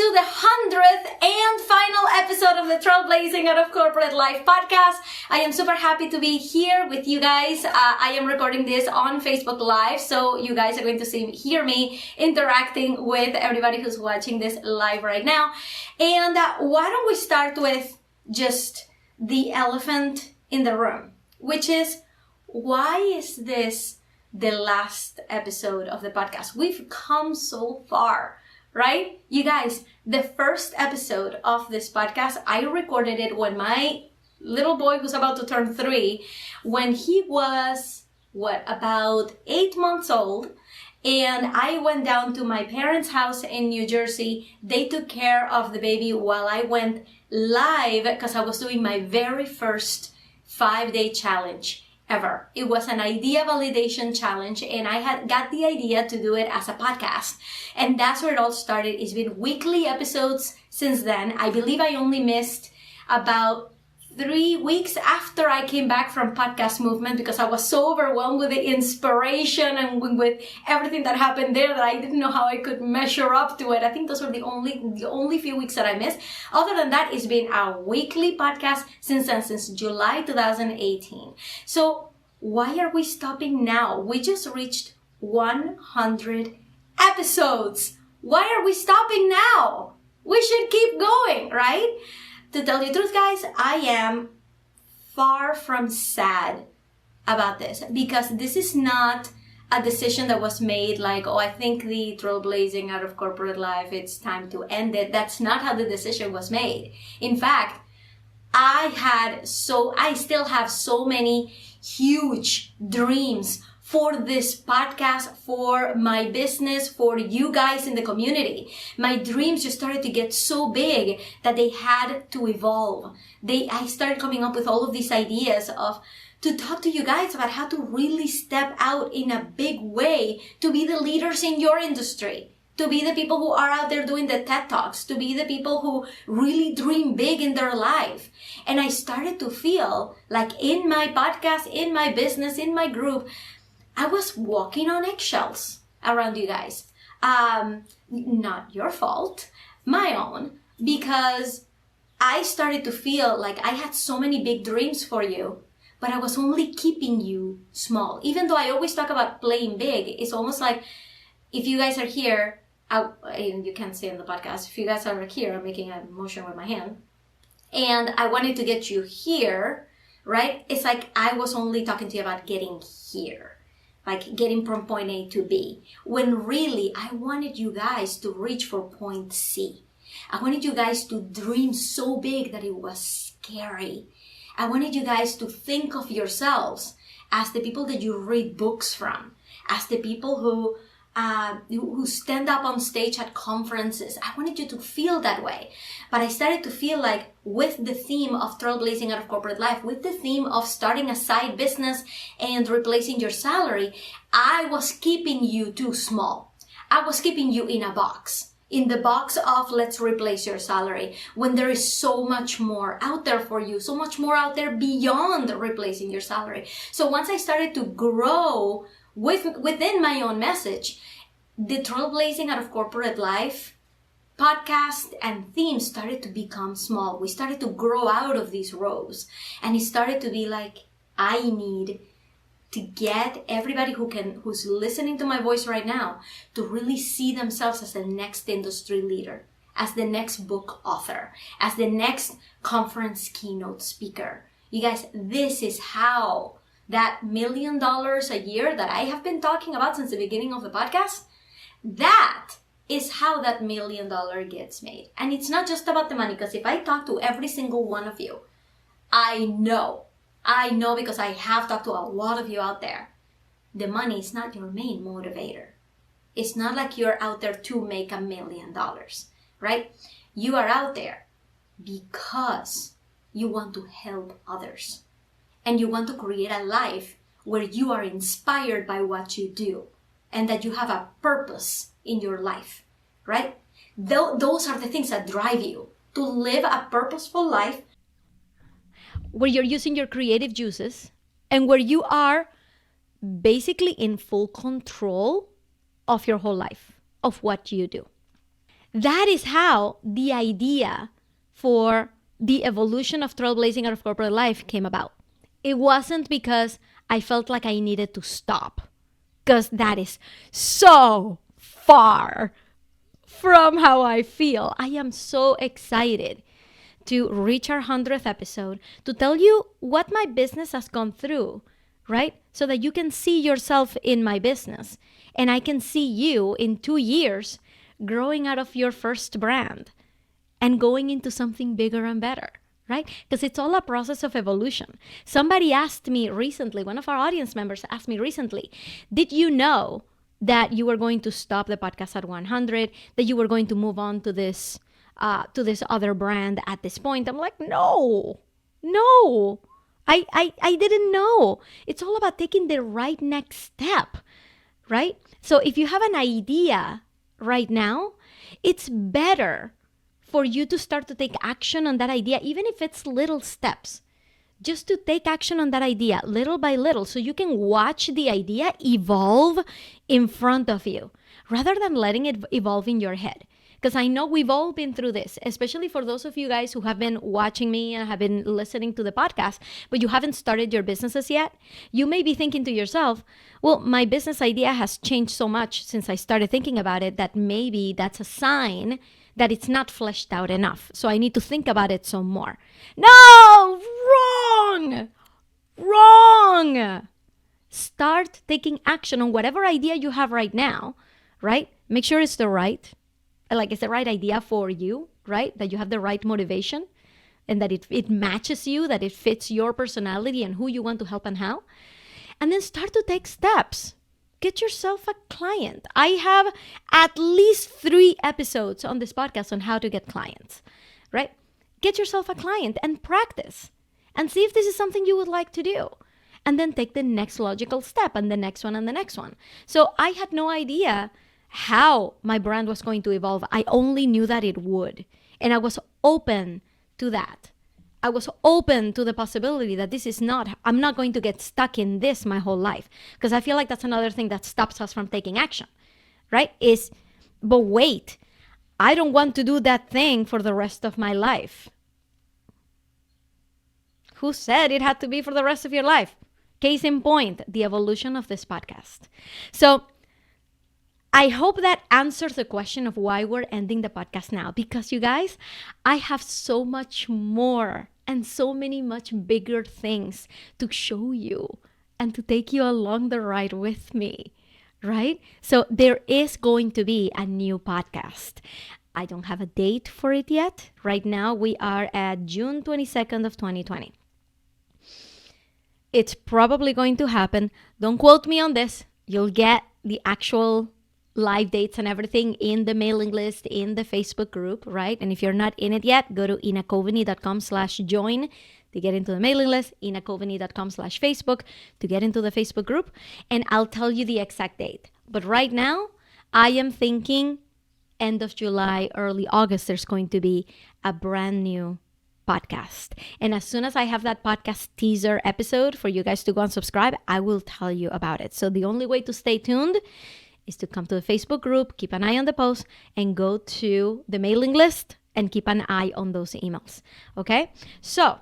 to the 100th and final episode of the Trailblazing Out of Corporate Life podcast. I am super happy to be here with you guys. I am recording this on Facebook Live, so you guys are going to hear me interacting with everybody who's watching this live right now. And why don't we start with just the elephant in the room, which is, why is this the last episode of the podcast? We've come so far, right? You guys, the first episode of this podcast, I recorded it when my little boy, who's about to turn 3, when he was, about 8 months old. And I went down to my parents' house in New Jersey. They took care of the baby while I went live because I was doing my very first 5-day challenge ever. It was an idea validation challenge, and I had got the idea to do it as a podcast. And that's where it all started. It's been weekly episodes since then. I believe I only missed about 3 weeks after I came back from podcast movement because I was so overwhelmed with the inspiration and with everything that happened there that I didn't know how I could measure up to it. I think those were the only few weeks that I missed. Other than that, it's been a weekly podcast since then, since July 2018. So why are we stopping now? We just reached 100 episodes. Why are we stopping now? We should keep going, right? To tell you the truth, guys, I am far from sad about this because this is not a decision that was made like, oh, I think the Trailblazing Out of Corporate Life, it's time to end it. That's not how the decision was made. In fact, I still have so many huge dreams for this podcast, for my business, for you guys in the community. My dreams just started to get so big that they had to evolve. I started coming up with all of these ideas to talk to you guys about how to really step out in a big way to be the leaders in your industry, to be the people who are out there doing the TED Talks, to be the people who really dream big in their life. And I started to feel like in my podcast, in my business, in my group, I was walking on eggshells around you guys. Not your fault, my own, because I started to feel like I had so many big dreams for you, but I was only keeping you small. Even though I always talk about playing big, it's almost like if you guys are here, and you can't see in the podcast, if you guys are here, I'm making a motion with my hand, and I wanted to get you here, right? It's like I was only talking to you about getting here. Like getting from point A to B, when really I wanted you guys to reach for point C. I wanted you guys to dream so big that it was scary. I wanted you guys to think of yourselves as the people that you read books from, as the people who stand up on stage at conferences. I wanted you to feel that way. But I started to feel like with the theme of Trailblazing Out of Corporate Life, with the theme of starting a side business and replacing your salary, I was keeping you too small. I was keeping you in a box. In the box of let's replace your salary, when there is so much more out there for you, so much more out there beyond replacing your salary. So once I started to grow within my own message, the Trailblazing Out of Corporate Life podcast and theme started to become small. We started to grow out of these rows, and it started to be like, I need to get everybody who's listening to my voice right now to really see themselves as the next industry leader, as the next book author, as the next conference keynote speaker. You guys, this is how that $1 million a year that I have been talking about since the beginning of the podcast, that is how that $1 million gets made. And it's not just about the money, because if I talk to every single one of you, I know because I have talked to a lot of you out there, the money is not your main motivator. It's not like you're out there to make $1 million, right? You are out there because you want to help others. And you want to create a life where you are inspired by what you do and that you have a purpose in your life, right? Those are the things that drive you to live a purposeful life where you're using your creative juices and where you are basically in full control of your whole life, of what you do. that is how the idea for the evolution of trailblazing out of corporate life came about. It wasn't because I felt like I needed to stop, because that is so far from how I feel. I am so excited to reach our 100th episode, to tell you what my business has gone through, right? So that you can see yourself in my business, and I can see you in 2 years growing out of your first brand and going into something bigger and better, right? Because it's all a process of evolution. Somebody asked me recently, one of our audience members asked me recently, did you know that you were going to stop the podcast at 100, that you were going to move on to this other brand at this point? I'm like, no, I didn't know. It's all about taking the right next step, right? So if you have an idea right now, it's better for you to start to take action on that idea, even if it's little steps. Just to take action on that idea little by little, so you can watch the idea evolve in front of you rather than letting it evolve in your head. Because I know we've all been through this, especially for those of you guys who have been watching me and have been listening to the podcast, but you haven't started your businesses yet. You may be thinking to yourself, well, my business idea has changed so much since I started thinking about it that maybe that's a sign that it's not fleshed out enough. So I need to think about it some more. No, wrong. Start taking action on whatever idea you have right now, right? Make sure it's the right idea for you, right? That you have the right motivation and that it matches you, that it fits your personality and who you want to help and how. And then start to take steps. Get yourself a client. I have at least 3 episodes on this podcast on how to get clients, right? Get yourself a client and practice and see if this is something you would like to do. And then take the next logical step and the next one and the next one. So I had no idea how my brand was going to evolve. I only knew that it would. And I was open to that. I was open to the possibility that I'm not going to get stuck in this my whole life. Because I feel like that's another thing that stops us from taking action, right? But wait, I don't want to do that thing for the rest of my life. Who said it had to be for the rest of your life? Case in point, the evolution of this podcast. So I hope that answers the question of why we're ending the podcast now. Because you guys, I have so much more and so many much bigger things to show you and to take you along the ride with me, right? So there is going to be a new podcast. I don't have a date for it yet. Right now, we are at June 22nd of 2020. It's probably going to happen. Don't quote me on this. You'll get the actual live dates and everything in the mailing list, in the Facebook group, right? And if you're not in it yet, go to inacoveney.com/join to get into the mailing list, inacoveney.com/Facebook to get into the Facebook group, and I'll tell you the exact date. But right now, I am thinking end of July, early August, there's going to be a brand new podcast. And as soon as I have that podcast teaser episode for you guys to go and subscribe, I will tell you about it. So the only way to stay tuned is to come to the Facebook group, keep an eye on the post, and go to the mailing list and keep an eye on those emails. Okay? So,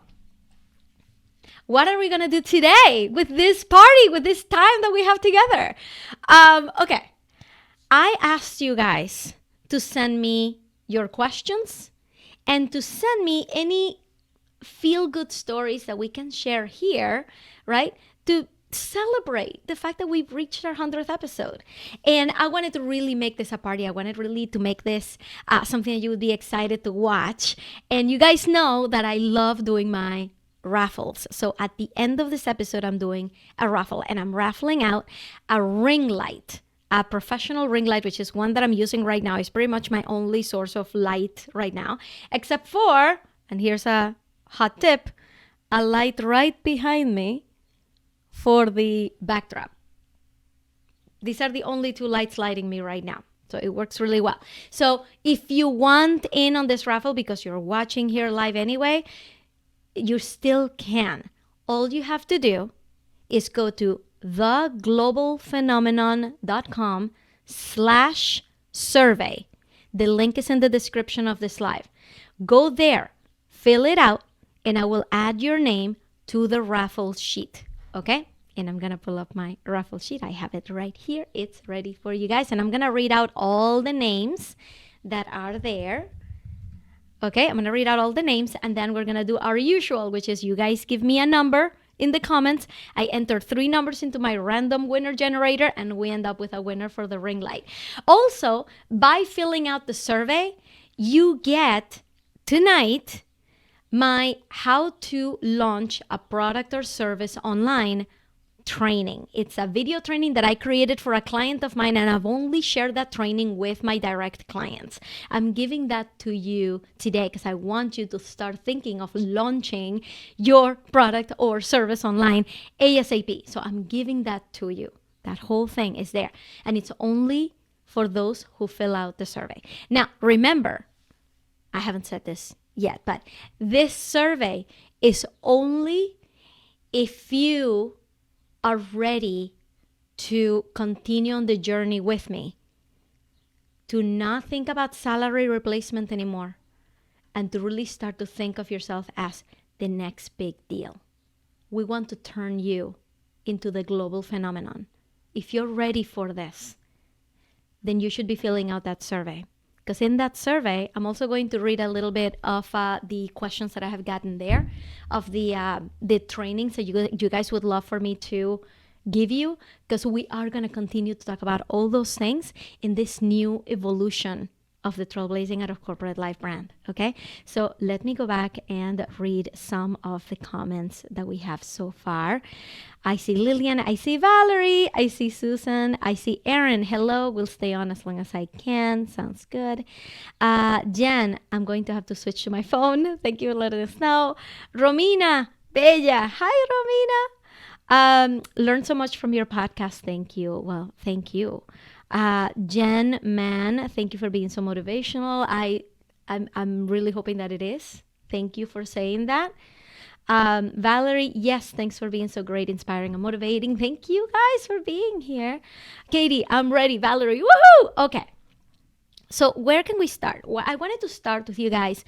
what are we going to do today with this party, with this time that we have together? Okay. I asked you guys to send me your questions and to send me any feel-good stories that we can share here, right? To celebrate the fact that we've reached our 100th episode. And I wanted to really make this a party. I wanted really to make this something that you would be excited to watch. And you guys know that I love doing my raffles. So at the end of this episode, I'm doing a raffle, and I'm raffling out a ring light, a professional ring light, which is one that I'm using right now. It's pretty much my only source of light right now, except for, and here's a hot tip, a light right behind me for the backdrop. These are the only 2 lights lighting me right now. So it works really well. So if you want in on this raffle because you're watching here live anyway, you still can. All you have to do is go to theglobalphenomenon.com/survey. The link is in the description of this live. Go there, fill it out, and I will add your name to the raffle sheet, okay? And I'm going to pull up my raffle sheet. I have it right here. It's ready for you guys. And I'm going to read out all the names that are there. Okay, I'm going to read out all the names, and then we're going to do our usual, which is you guys give me a number in the comments. I enter 3 numbers into my random winner generator, and we end up with a winner for the ring light. Also, by filling out the survey, you get tonight my how to launch a product or service online training. It's a video training that I created for a client of mine, and I've only shared that training with my direct clients. I'm giving that to you today because I want you to start thinking of launching your product or service online ASAP. So I'm giving that to you. That whole thing is there, and it's only for those who fill out the survey. Now, remember, I haven't said this yet, but this survey is only if you are ready to continue on the journey with me, to not think about salary replacement anymore, and to really start to think of yourself as the next big deal. We want to turn you into the global phenomenon. If you're ready for this, then you should be filling out that survey. Because in that survey, I'm also going to read a little bit of the questions that I have gotten there, of the trainings that you guys would love for me to give you, because we are going to continue to talk about all those things in this new evolution of the Trailblazing Out of Corporate Life brand, okay? So let me go back and read some of the comments that we have so far. I see Lillian, I see Valerie, I see Susan, I see Erin. Hello, we'll stay on as long as I can. Sounds good. Jen, I'm going to have to switch to my phone. Thank you for letting us know. Romina, Bella. Hi, Romina. Learn so much from your podcast. Thank you. Well, thank you. Jen, man, thank you for being so motivational. I'm really hoping that it is. Thank you for saying that. Valerie, yes, thanks for being so great, inspiring, and motivating. Thank you guys for being here. Katie, I'm ready. Valerie, woohoo! Okay. So where can we start? Well, I wanted to start with you guys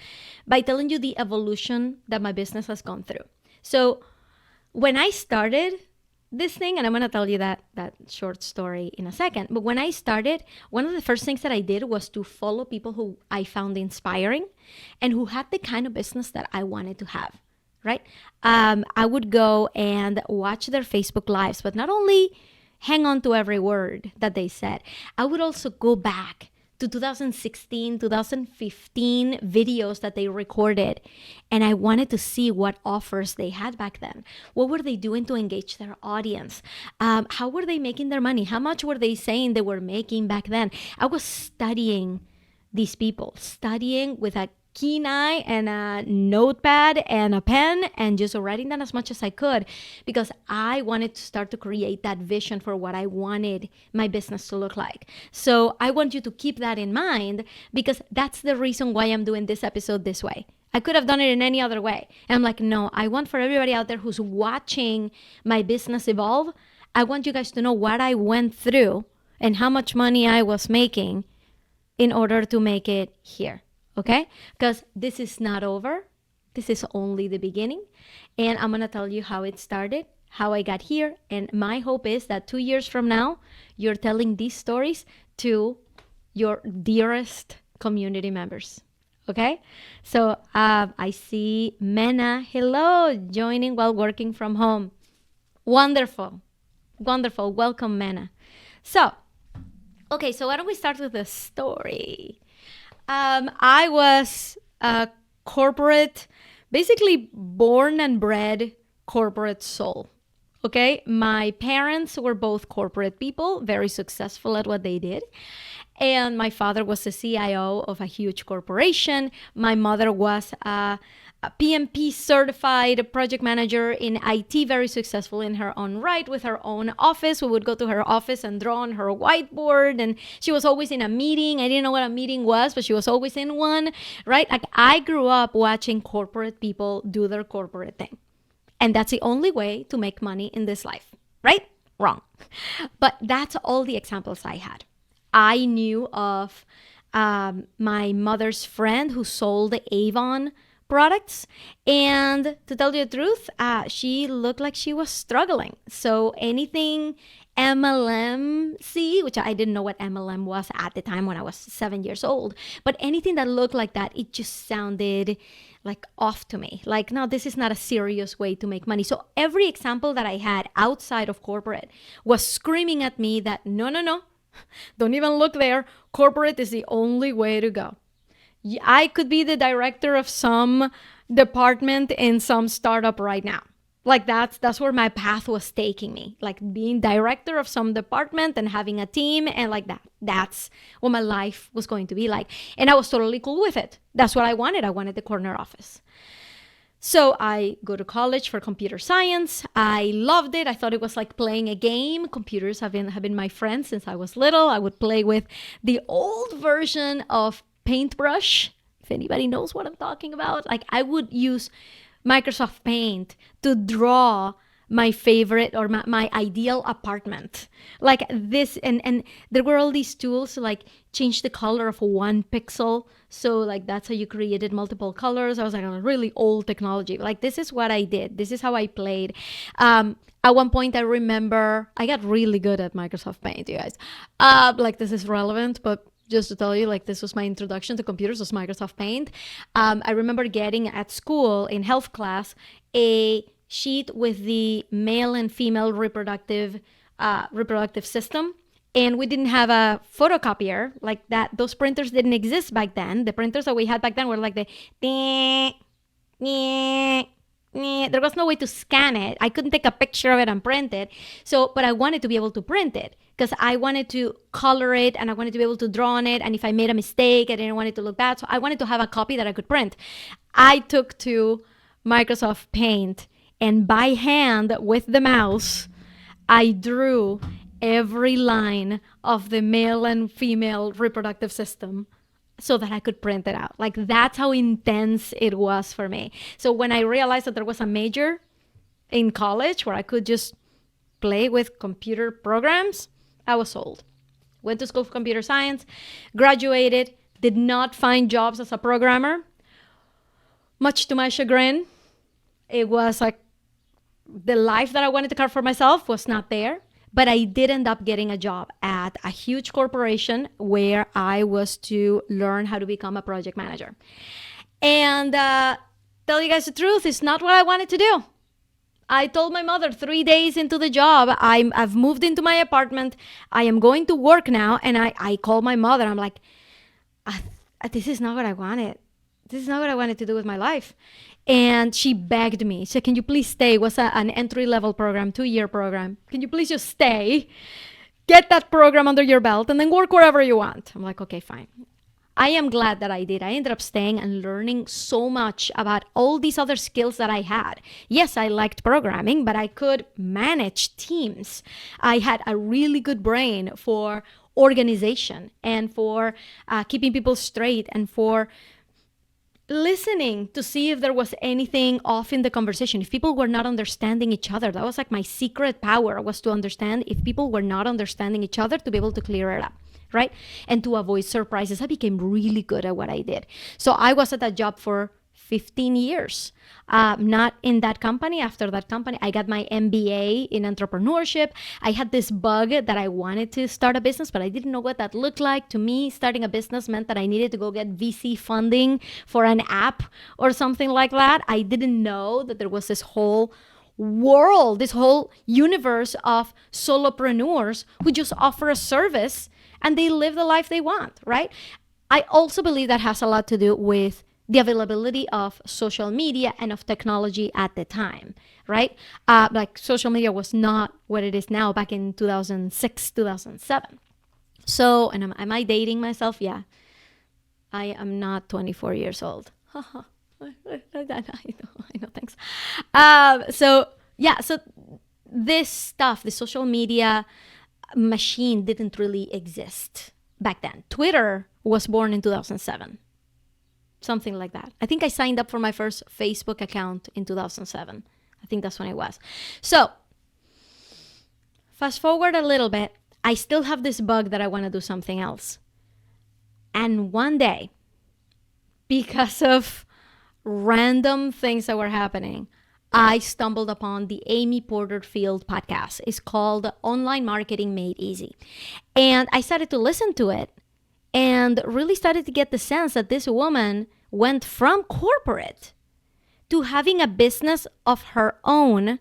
by telling you the evolution that my business has gone through. So when I started this thing, and I'm going to tell you that short story in a second, but when I started, one of the first things that I did was to follow people who I found inspiring and who had the kind of business that I wanted to have, right? I would go and watch their Facebook lives, but not only hang on to every word that they said, I would also go back to 2016, 2015 videos that they recorded. And I wanted to see what offers they had back then. What were they doing to engage their audience? How were they making their money? How much were they saying they were making back then? I was studying these people, studying with a keen eye and a notepad and a pen, and just writing down as much as I could, because I wanted to start to create that vision for what I wanted my business to look like. So I want you to keep that in mind, because that's the reason why I'm doing this episode this way. I could have done it in any other way. And I'm like, no, I want for everybody out there who's watching my business evolve, I want you guys to know what I went through and how much money I was making in order to make it here. Okay? Because this is not over. This is only the beginning. And I'm going to tell you how it started, how I got here. And my hope is that 2 years from now, you're telling these stories to your dearest community members. Okay? So I see Mena. Hello, joining while working from home. Wonderful. Wonderful. Welcome, Mena. So, okay, so why don't we start with the story? I was a corporate, basically born and bred corporate soul. Okay. My parents were both corporate people, very successful at what they did. And my father was the CIO of a huge corporation. My mother was a PMP certified project manager in IT, very successful in her own right, with her own office. We would go to her office and draw on her whiteboard, and she was always in a meeting. I didn't know what a meeting was, but she was always in one, right? Like, I grew up watching corporate people do their corporate thing. And that's the only way to make money in this life, right? Wrong. But that's all the examples I had. I knew of my mother's friend who sold Avon products. And to tell you the truth, she looked like she was struggling. So anything MLM-C, which I didn't know what MLM was at the time when I was 7 years old, but anything that looked like that, it just sounded like off to me. Like, no, this is not a serious way to make money. So every example that I had outside of corporate was screaming at me that no, don't even look there. Corporate is the only way to go. I could be the director of some department in some startup right now. Like that's where my path was taking me. Like being director of some department and having a team and like that. That's what my life was going to be like. And I was totally cool with it. That's what I wanted. I wanted the corner office. So I go to college for computer science. I loved it. I thought it was like playing a game. Computers have been my friend since I was little. I would play with the old version of Paintbrush, if anybody knows what I'm talking about. Like I would use Microsoft Paint to draw my favorite or my ideal apartment. Like this, and there were all these tools to like change the color of 1 pixel. So like that's how you created multiple colors. I was like a really old technology. Like this is what I did. This is how I played. At one point I remember I got really good at Microsoft Paint, you guys. Like this is relevant, but just to tell you, like this was my introduction to computers, was Microsoft Paint. I remember getting at school in health class a sheet with the male and female reproductive system. And we didn't have a photocopier like that. Those printers didn't exist back then. The printers that we had back then were like the there was no way to scan it. I couldn't take a picture of it and print it. So, but I wanted to be able to print it because I wanted to color it and I wanted to be able to draw on it. And if I made a mistake, I didn't want it to look bad. So I wanted to have a copy that I could print. I took to Microsoft Paint and by hand with the mouse, I drew every line of the male and female reproductive system so that I could print it out. Like that's how intense it was for me. So when I realized that there was a major in college where I could just play with computer programs, I was sold. Went to school for computer science, graduated, did not find jobs as a programmer. Much to my chagrin, it was like the life that I wanted to carve for myself was not there. But I did end up getting a job at a huge corporation where I was to learn how to become a project manager. And tell you guys the truth, it's not what I wanted to do. I told my mother 3 days into the job, I've moved into my apartment. I am going to work now. And I called my mother. I'm like, this is not what I wanted. This is not what I wanted to do with my life. And she begged me. She said, can you please stay? It was an entry-level program, 2-year program. Can you please just stay, get that program under your belt, and then work wherever you want? I'm like, okay, fine. I am glad that I did. I ended up staying and learning so much about all these other skills that I had. Yes, I liked programming, but I could manage teams. I had a really good brain for organization and for keeping people straight and for listening to see if there was anything off in the conversation, if people were not understanding each other. That was like my secret power, was to understand if people were not understanding each other, to be able to clear it up, right? And to avoid surprises. I became really good at what I did. So I was at that job for 15 years. Not in that company. After that company, I got my MBA in entrepreneurship. I had this bug that I wanted to start a business, but I didn't know what that looked like. To me, starting a business meant that I needed to go get VC funding for an app or something like that. I didn't know that there was this whole world, this whole universe of solopreneurs who just offer a service and they live the life they want, right? I also believe that has a lot to do with the availability of social media and of technology at the time, right? Like social media was not what it is now back in 2006, 2007. So, and am I dating myself? Yeah. I am not 24 years old. I know, thanks. So this stuff, the social media machine didn't really exist back then. Twitter was born in 2007. Something like that. I think I signed up for my first Facebook account in 2007. I think that's when it was. So, fast forward a little bit. I still have this bug that I want to do something else. And one day, because of random things that were happening, I stumbled upon the Amy Porterfield podcast. It's called Online Marketing Made Easy. And I started to listen to it and really started to get the sense that this woman went from corporate to having a business of her own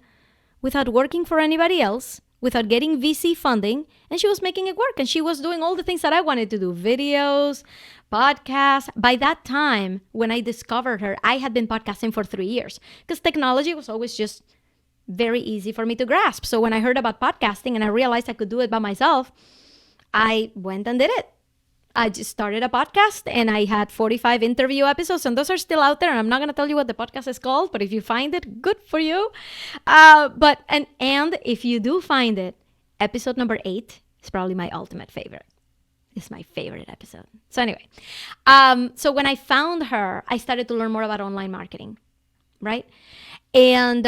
without working for anybody else, without getting VC funding, and she was making it work. And she was doing all the things that I wanted to do, videos, podcasts. By that time, when I discovered her, I had been podcasting for 3 years because technology was always just very easy for me to grasp. So when I heard about podcasting and I realized I could do it by myself, I went and did it. I just started a podcast and I had 45 interview episodes, and those are still out there. And I'm not going to tell you what the podcast is called, but if you find it, good for you. And if you do find it, episode number 8 is probably my ultimate favorite. It's my favorite episode. So anyway, so when I found her, I started to learn more about online marketing, right? And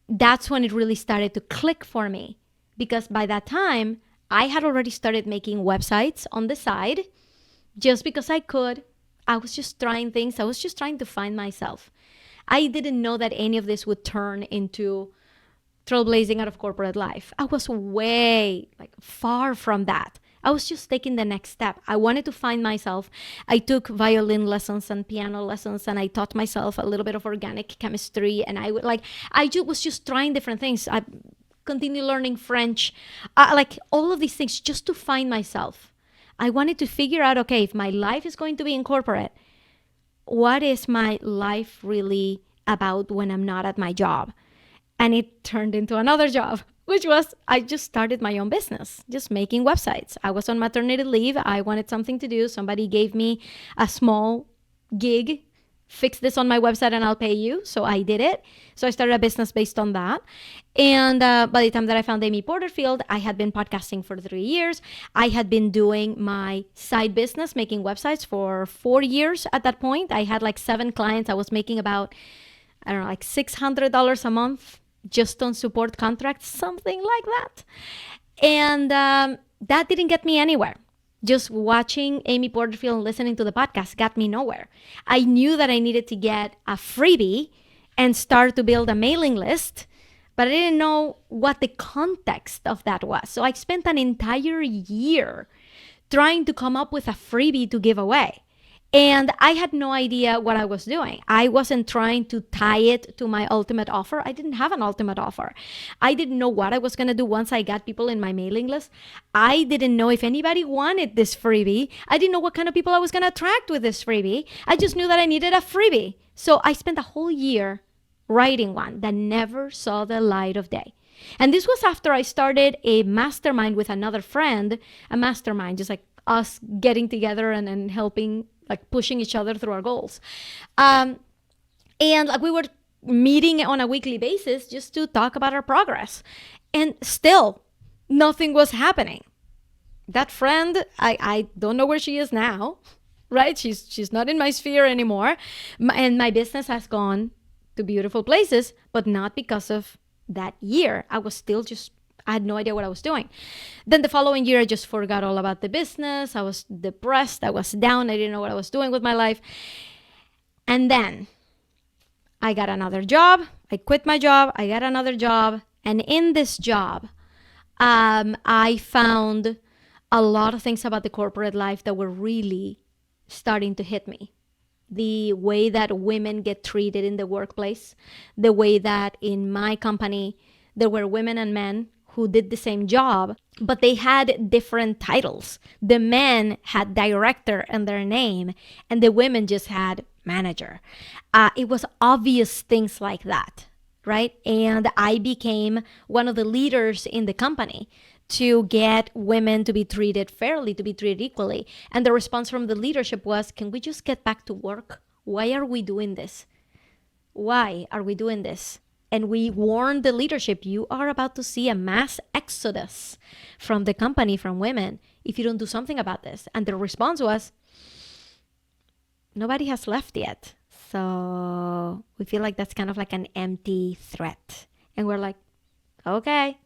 that's when it really started to click for me, because by that time, I had already started making websites on the side just because I could. I was just trying things. I was just trying to find myself. I didn't know that any of this would turn into trailblazing out of corporate life. I was way far from that. I was just taking the next step. I wanted to find myself. I took violin lessons and piano lessons, and I taught myself a little bit of organic chemistry. And I was just trying different things. I continue learning French, all of these things just to find myself. I wanted to figure out, okay, if my life is going to be in corporate, what is my life really about when I'm not at my job? And it turned into another job, which was I just started my own business, just making websites. I was on maternity leave. I wanted something to do. Somebody gave me a small gig. Fix this on my website and I'll pay you. So I did it. So I started a business based on that. And by the time that I found Amy Porterfield, I had been podcasting for 3 years. I had been doing my side business, making websites for 4 years at that point. I had 7 clients. I was making about, $600 a month just on support contracts, something like that. And that didn't get me anywhere. Just watching Amy Porterfield and listening to the podcast got me nowhere. I knew that I needed to get a freebie and start to build a mailing list, but I didn't know what the context of that was. So I spent an entire year trying to come up with a freebie to give away. And I had no idea what I was doing. I wasn't trying to tie it to my ultimate offer. I didn't have an ultimate offer. I didn't know what I was going to do once I got people in my mailing list. I didn't know if anybody wanted this freebie. I didn't know what kind of people I was going to attract with this freebie. I just knew that I needed a freebie. So I spent a whole year writing one that never saw the light of day. And this was after I started a mastermind with another friend, a mastermind, just like us getting together and helping, pushing each other through our goals. And we were meeting on a weekly basis just to talk about our progress. And still, nothing was happening. That friend, I don't know where she is now, right? She's not in my sphere anymore. And my business has gone to beautiful places, but not because of that year. I was still I had no idea what I was doing. Then the following year, I just forgot all about the business. I was depressed. I was down. I didn't know what I was doing with my life. And then I got another job. I quit my job. I got another job. And in this job, I found a lot of things about the corporate life that were really starting to hit me. The way that women get treated in the workplace, the way that in my company, there were women and men who did the same job, but they had different titles. The men had director in their name, and the women just had manager. It was obvious things like that, right? And I became one of the leaders in the company to get women to be treated fairly, to be treated equally. And the response from the leadership was, can we just get back to work? Why are we doing this? Why are we doing this? And we warned the leadership, you are about to see a mass exodus from the company, from women, if you don't do something about this. And the response was, nobody has left yet. So we feel like that's kind of like an empty threat. And we're like, okay.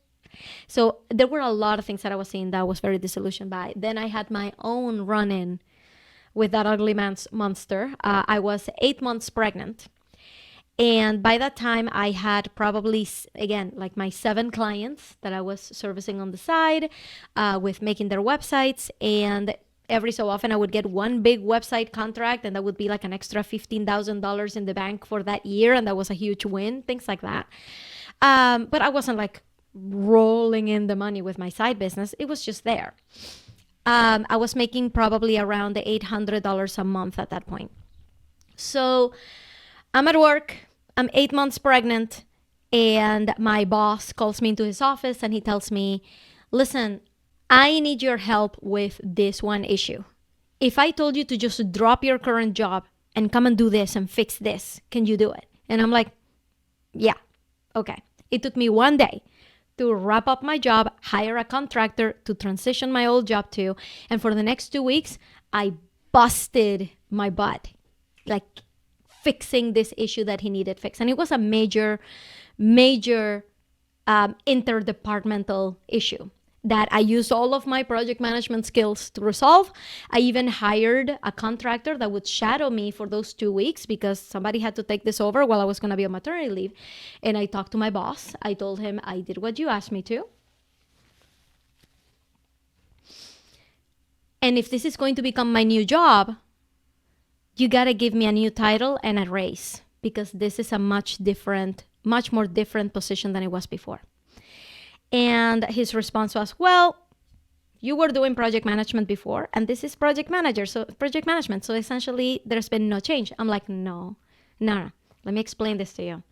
So there were a lot of things that I was seeing that I was very disillusioned by. Then I had my own run-in with that ugly monster. I was 8 months pregnant. And by that time, I had probably, again, like my 7 clients that I was servicing on the side with making their websites. And every so often, I would get one big website contract, and that would be like an extra $15,000 in the bank for that year. And that was a huge win, things like that. But I wasn't like rolling in the money with my side business. It was just there. I was making probably around $800 a month at that point. So I'm at work, I'm 8 months pregnant, and my boss calls me into his office and he tells me, listen, I need your help with this one issue. If I told you to just drop your current job and come and do this and fix this, can you do it? And I'm like, yeah, okay. It took me 1 day to wrap up my job, hire a contractor to transition my old job to, and for the next 2 weeks, I busted my butt, like fixing this issue that he needed fixed. And it was a major interdepartmental issue that I used all of my project management skills to resolve. I even hired a contractor that would shadow me for those 2 weeks because somebody had to take this over while I was going to be on maternity leave. And I talked to my boss. I told him I did what you asked me to. And if this is going to become my new job, you got to give me a new title and a raise because this is a much more different position than it was before. And his response was, well, you were doing project management before and this is project management. So essentially there's been no change. I'm like, no. Let me explain this to you.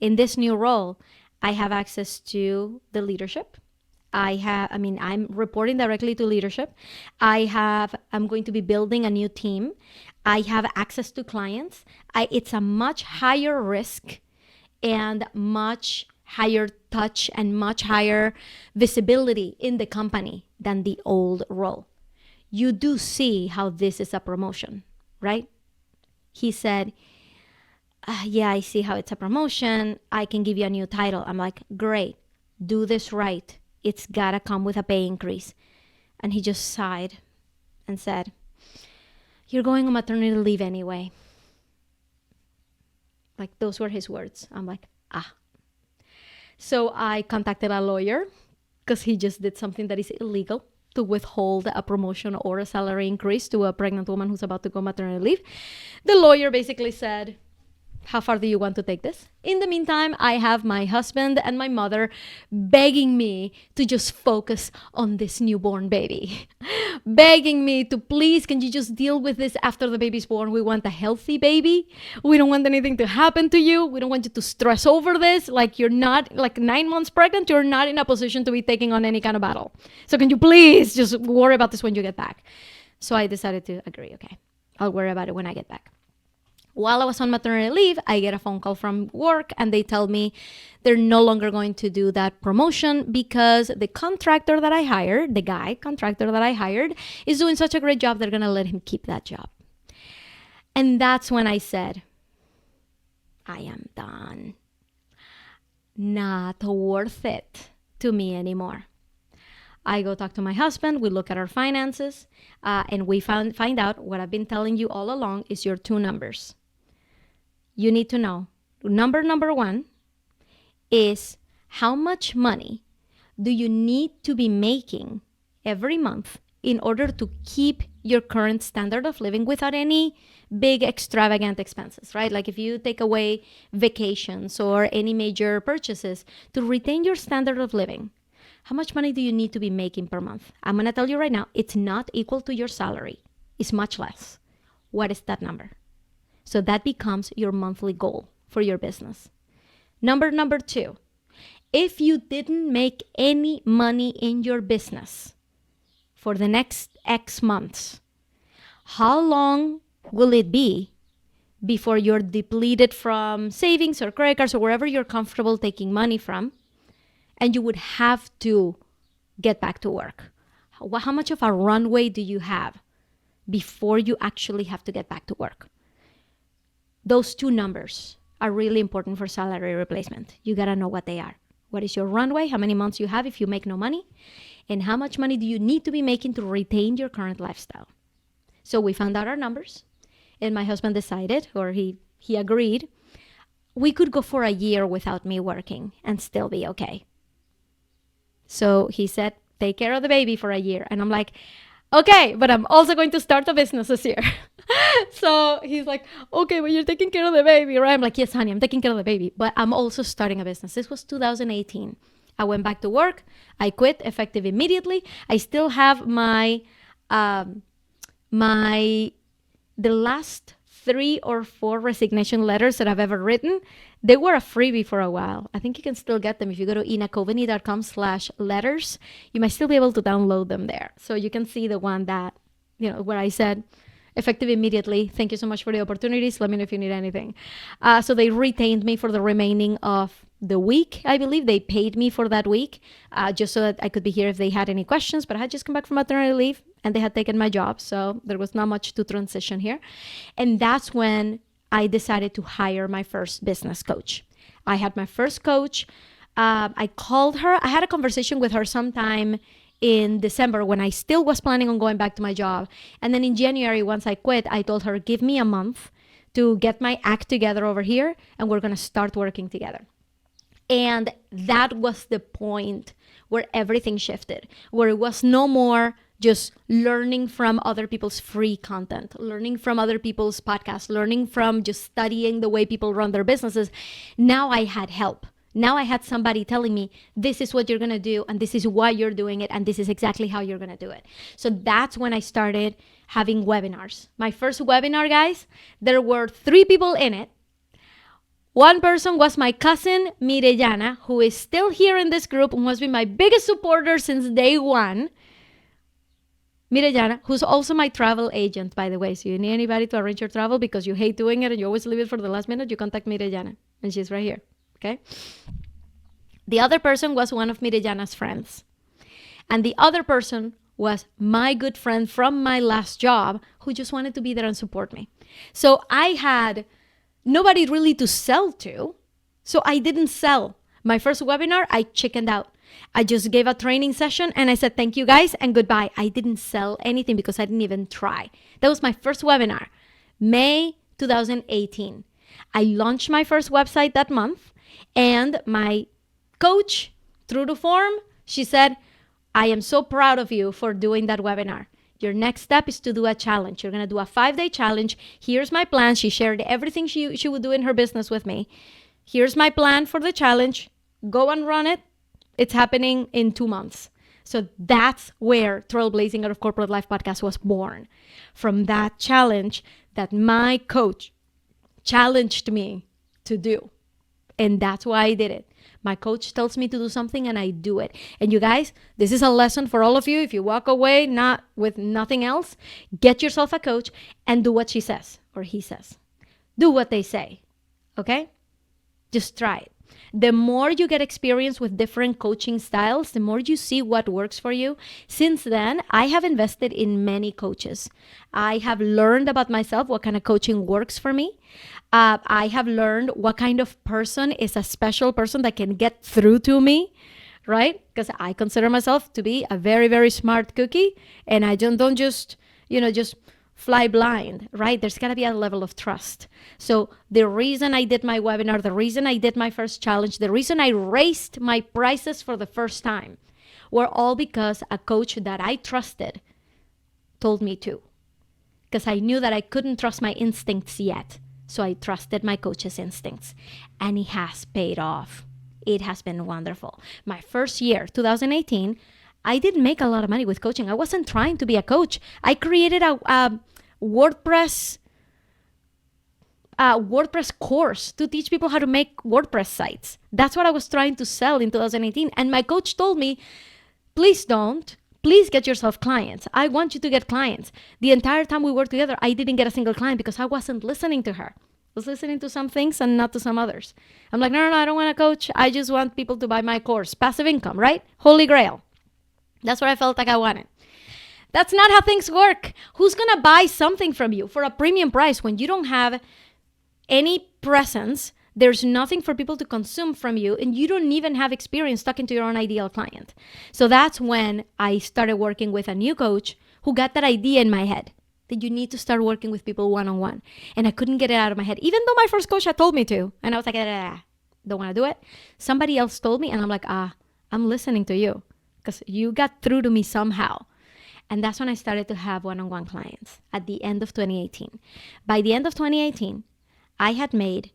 In this new role, I have access to the leadership. I'm reporting directly to leadership. I'm going to be building a new team. I have access to clients. It's a much higher risk and much higher touch and much higher visibility in the company than the old role. You do see how this is a promotion, right? He said, yeah, I see how it's a promotion. I can give you a new title. I'm like, great, do this right. It's gotta come with a pay increase. And he just sighed and said, you're going on maternity leave anyway. Like those were his words. I'm like, ah. So I contacted a lawyer because he just did something that is illegal to withhold a promotion or a salary increase to a pregnant woman who's about to go maternity leave. The lawyer basically said, how far do you want to take this? In the meantime, I have my husband and my mother begging me to just focus on this newborn baby. Begging me to please, can you just deal with this after the baby's born? We want a healthy baby. We don't want anything to happen to you. We don't want you to stress over this. Like you're not, like 9 months pregnant, you're not in a position to be taking on any kind of battle. So can you please just worry about this when you get back? So I decided to agree. Okay, I'll worry about it when I get back. While I was on maternity leave, I get a phone call from work and they tell me they're no longer going to do that promotion because the contractor that I hired, is doing such a great job, they're going to let him keep that job. And that's when I said, I am done. Not worth it to me anymore. I go talk to my husband, we look at our finances, and we find out what I've been telling you all along is your 2 numbers. You need to know, number one is how much money do you need to be making every month in order to keep your current standard of living without any big extravagant expenses, right? Like if you take away vacations or any major purchases to retain your standard of living, how much money do you need to be making per month? I'm going to tell you right now, it's not equal to your salary. It's much less. What is that number? So that becomes your monthly goal for your business. Number 2, if you didn't make any money in your business for the next X months, how long will it be before you're depleted from savings or credit cards or wherever you're comfortable taking money from, and you would have to get back to work? How much of a runway do you have before you actually have to get back to work? Those 2 numbers are really important for salary replacement. You got to know what they are. What is your runway? How many months you have if you make no money? And how much money do you need to be making to retain your current lifestyle? So we found out our numbers, and my husband decided, or he agreed, we could go for a year without me working and still be okay. So he said, take care of the baby for a year. And I'm like, okay, but I'm also going to start a business this year. So he's like, okay, but you're taking care of the baby, right? I'm like, yes, honey, I'm taking care of the baby, but I'm also starting a business. This was 2018. I went back to work. I quit effective immediately. I still have the last 3 or 4 resignation letters that I've ever written. They were a freebie for a while. I think you can still get them if you go to inakovany.com/letters. You might still be able to download them there. So you can see the one that, where I said, effective immediately. Thank you so much for the opportunities. Let me know if you need anything. So they retained me for the remaining of the week. I believe they paid me for that week, just so that I could be here if they had any questions. But I had just come back from maternity leave and they had taken my job. So there was not much to transition here. And that's when I decided to hire my first business coach. I had my first coach. I called her. I had a conversation with her sometime in December when I still was planning on going back to my job. And then in January, once I quit, I told her, give me a month to get my act together over here, and we're going to start working together. And that was the point where everything shifted, where it was no more just learning from other people's free content, learning from other people's podcasts, learning from just studying the way people run their businesses. Now I had help. Now I had somebody telling me, this is what you're going to do, and this is why you're doing it, and this is exactly how you're going to do it. So that's when I started having webinars. My first webinar, guys, there were 3 people in it. One person was my cousin, Mirellana, who is still here in this group and has been my biggest supporter since day one. Mirellana, who's also my travel agent, by the way. So you need anybody to arrange your travel because you hate doing it and you always leave it for the last minute, you contact Mirellana, and she's right here. Okay. The other person was one of Mirellana's friends. And the other person was my good friend from my last job who just wanted to be there and support me. So I had nobody really to sell to. So I didn't sell. My first webinar, I chickened out. I just gave a training session and I said, thank you guys and goodbye. I didn't sell anything because I didn't even try. That was my first webinar, May 2018. I launched my first website that month. And my coach, through the form, she said, I am so proud of you for doing that webinar. Your next step is to do a challenge. You're going to do a 5-day challenge. Here's my plan. She shared everything she would do in her business with me. Here's my plan for the challenge. Go and run it. It's happening in 2 months. So that's where Trailblazing Out of Corporate Life podcast was born. From that challenge that my coach challenged me to do. And that's why I did it. My coach tells me to do something and I do it. And you guys, this is a lesson for all of you. If you walk away not with nothing else, get yourself a coach and do what she says or he says. Do what they say. Okay? Just try it. The more you get experience with different coaching styles, the more you see what works for you. Since then, I have invested in many coaches. I have learned about myself, what kind of coaching works for me. I have learned what kind of person is a special person that can get through to me, right? Because I consider myself to be a very, very smart cookie, and I don't just fly blind, right? There's got to be a level of trust. So the reason I did my webinar, the reason I did my first challenge, the reason I raised my prices for the first time were all because a coach that I trusted told me to. Because I knew that I couldn't trust my instincts yet. So I trusted my coach's instincts. And it has paid off. It has been wonderful. My first year, 2018, I didn't make a lot of money with coaching. I wasn't trying to be a coach. I created a WordPress course to teach people how to make WordPress sites. That's what I was trying to sell in 2018. And my coach told me, please don't. Please get yourself clients. I want you to get clients. The entire time we worked together, I didn't get a single client because I wasn't listening to her. I was listening to some things and not to some others. I'm like, no, I don't want a coach. I just want people to buy my course. Passive income, right? Holy grail. That's what I felt like I wanted. That's not how things work. Who's going to buy something from you for a premium price when you don't have any presence? There's nothing for people to consume from you, and you don't even have experience talking to your own ideal client. So that's when I started working with a new coach who got that idea in my head. that you need to start working with people one-on-one. And I couldn't get it out of my head, even though my first coach had told me to. And I was like, don't want to do it. Somebody else told me, and I'm like, I'm listening to you because you got through to me somehow. And that's when I started to have one-on-one clients at the end of 2018. By the end of 2018, I had made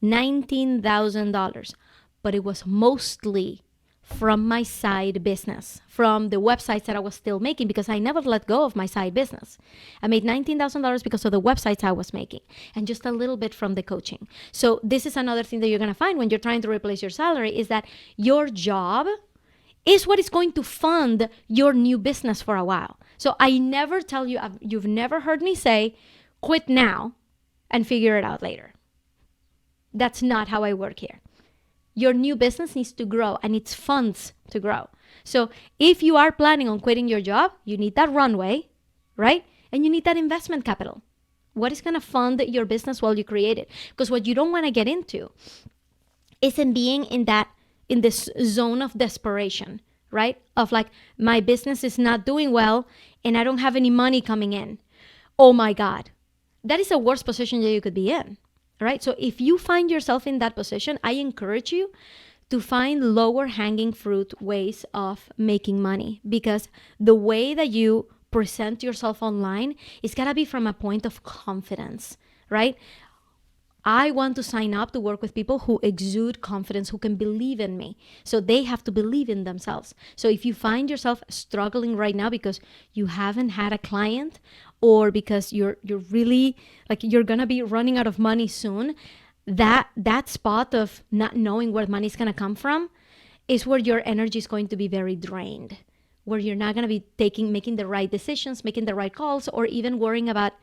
$19,000, but it was mostly from my side business, from the websites that I was still making, because I never let go of my side business. I made $19,000 because of the websites I was making, and just a little bit from the coaching. So this is another thing that you're going to find when you're trying to replace your salary, is that your job is what is going to fund your new business for a while. So I never tell you, you've never heard me say, quit now and figure it out later. That's not how I work here. Your new business needs to grow and needs funds to grow. So if you are planning on quitting your job, you need that runway, right? And you need that investment capital. What is going to fund your business while you create it? Because what you don't want to get into is in being in this zone of desperation, right? Of like, my business is not doing well and I don't have any money coming in. Oh my God. That is the worst position that you could be in. Right? So if you find yourself in that position, I encourage you to find lower hanging fruit ways of making money, because the way that you present yourself online is gotta be from a point of confidence, right? I want to sign up to work with people who exude confidence, who can believe in me. So they have to believe in themselves. So if you find yourself struggling right now because you haven't had a client, or because you're really like you're gonna be running out of money soon, that spot of not knowing where money is gonna come from is where your energy is going to be very drained, where you're not gonna be making the right decisions, making the right calls, or even worrying about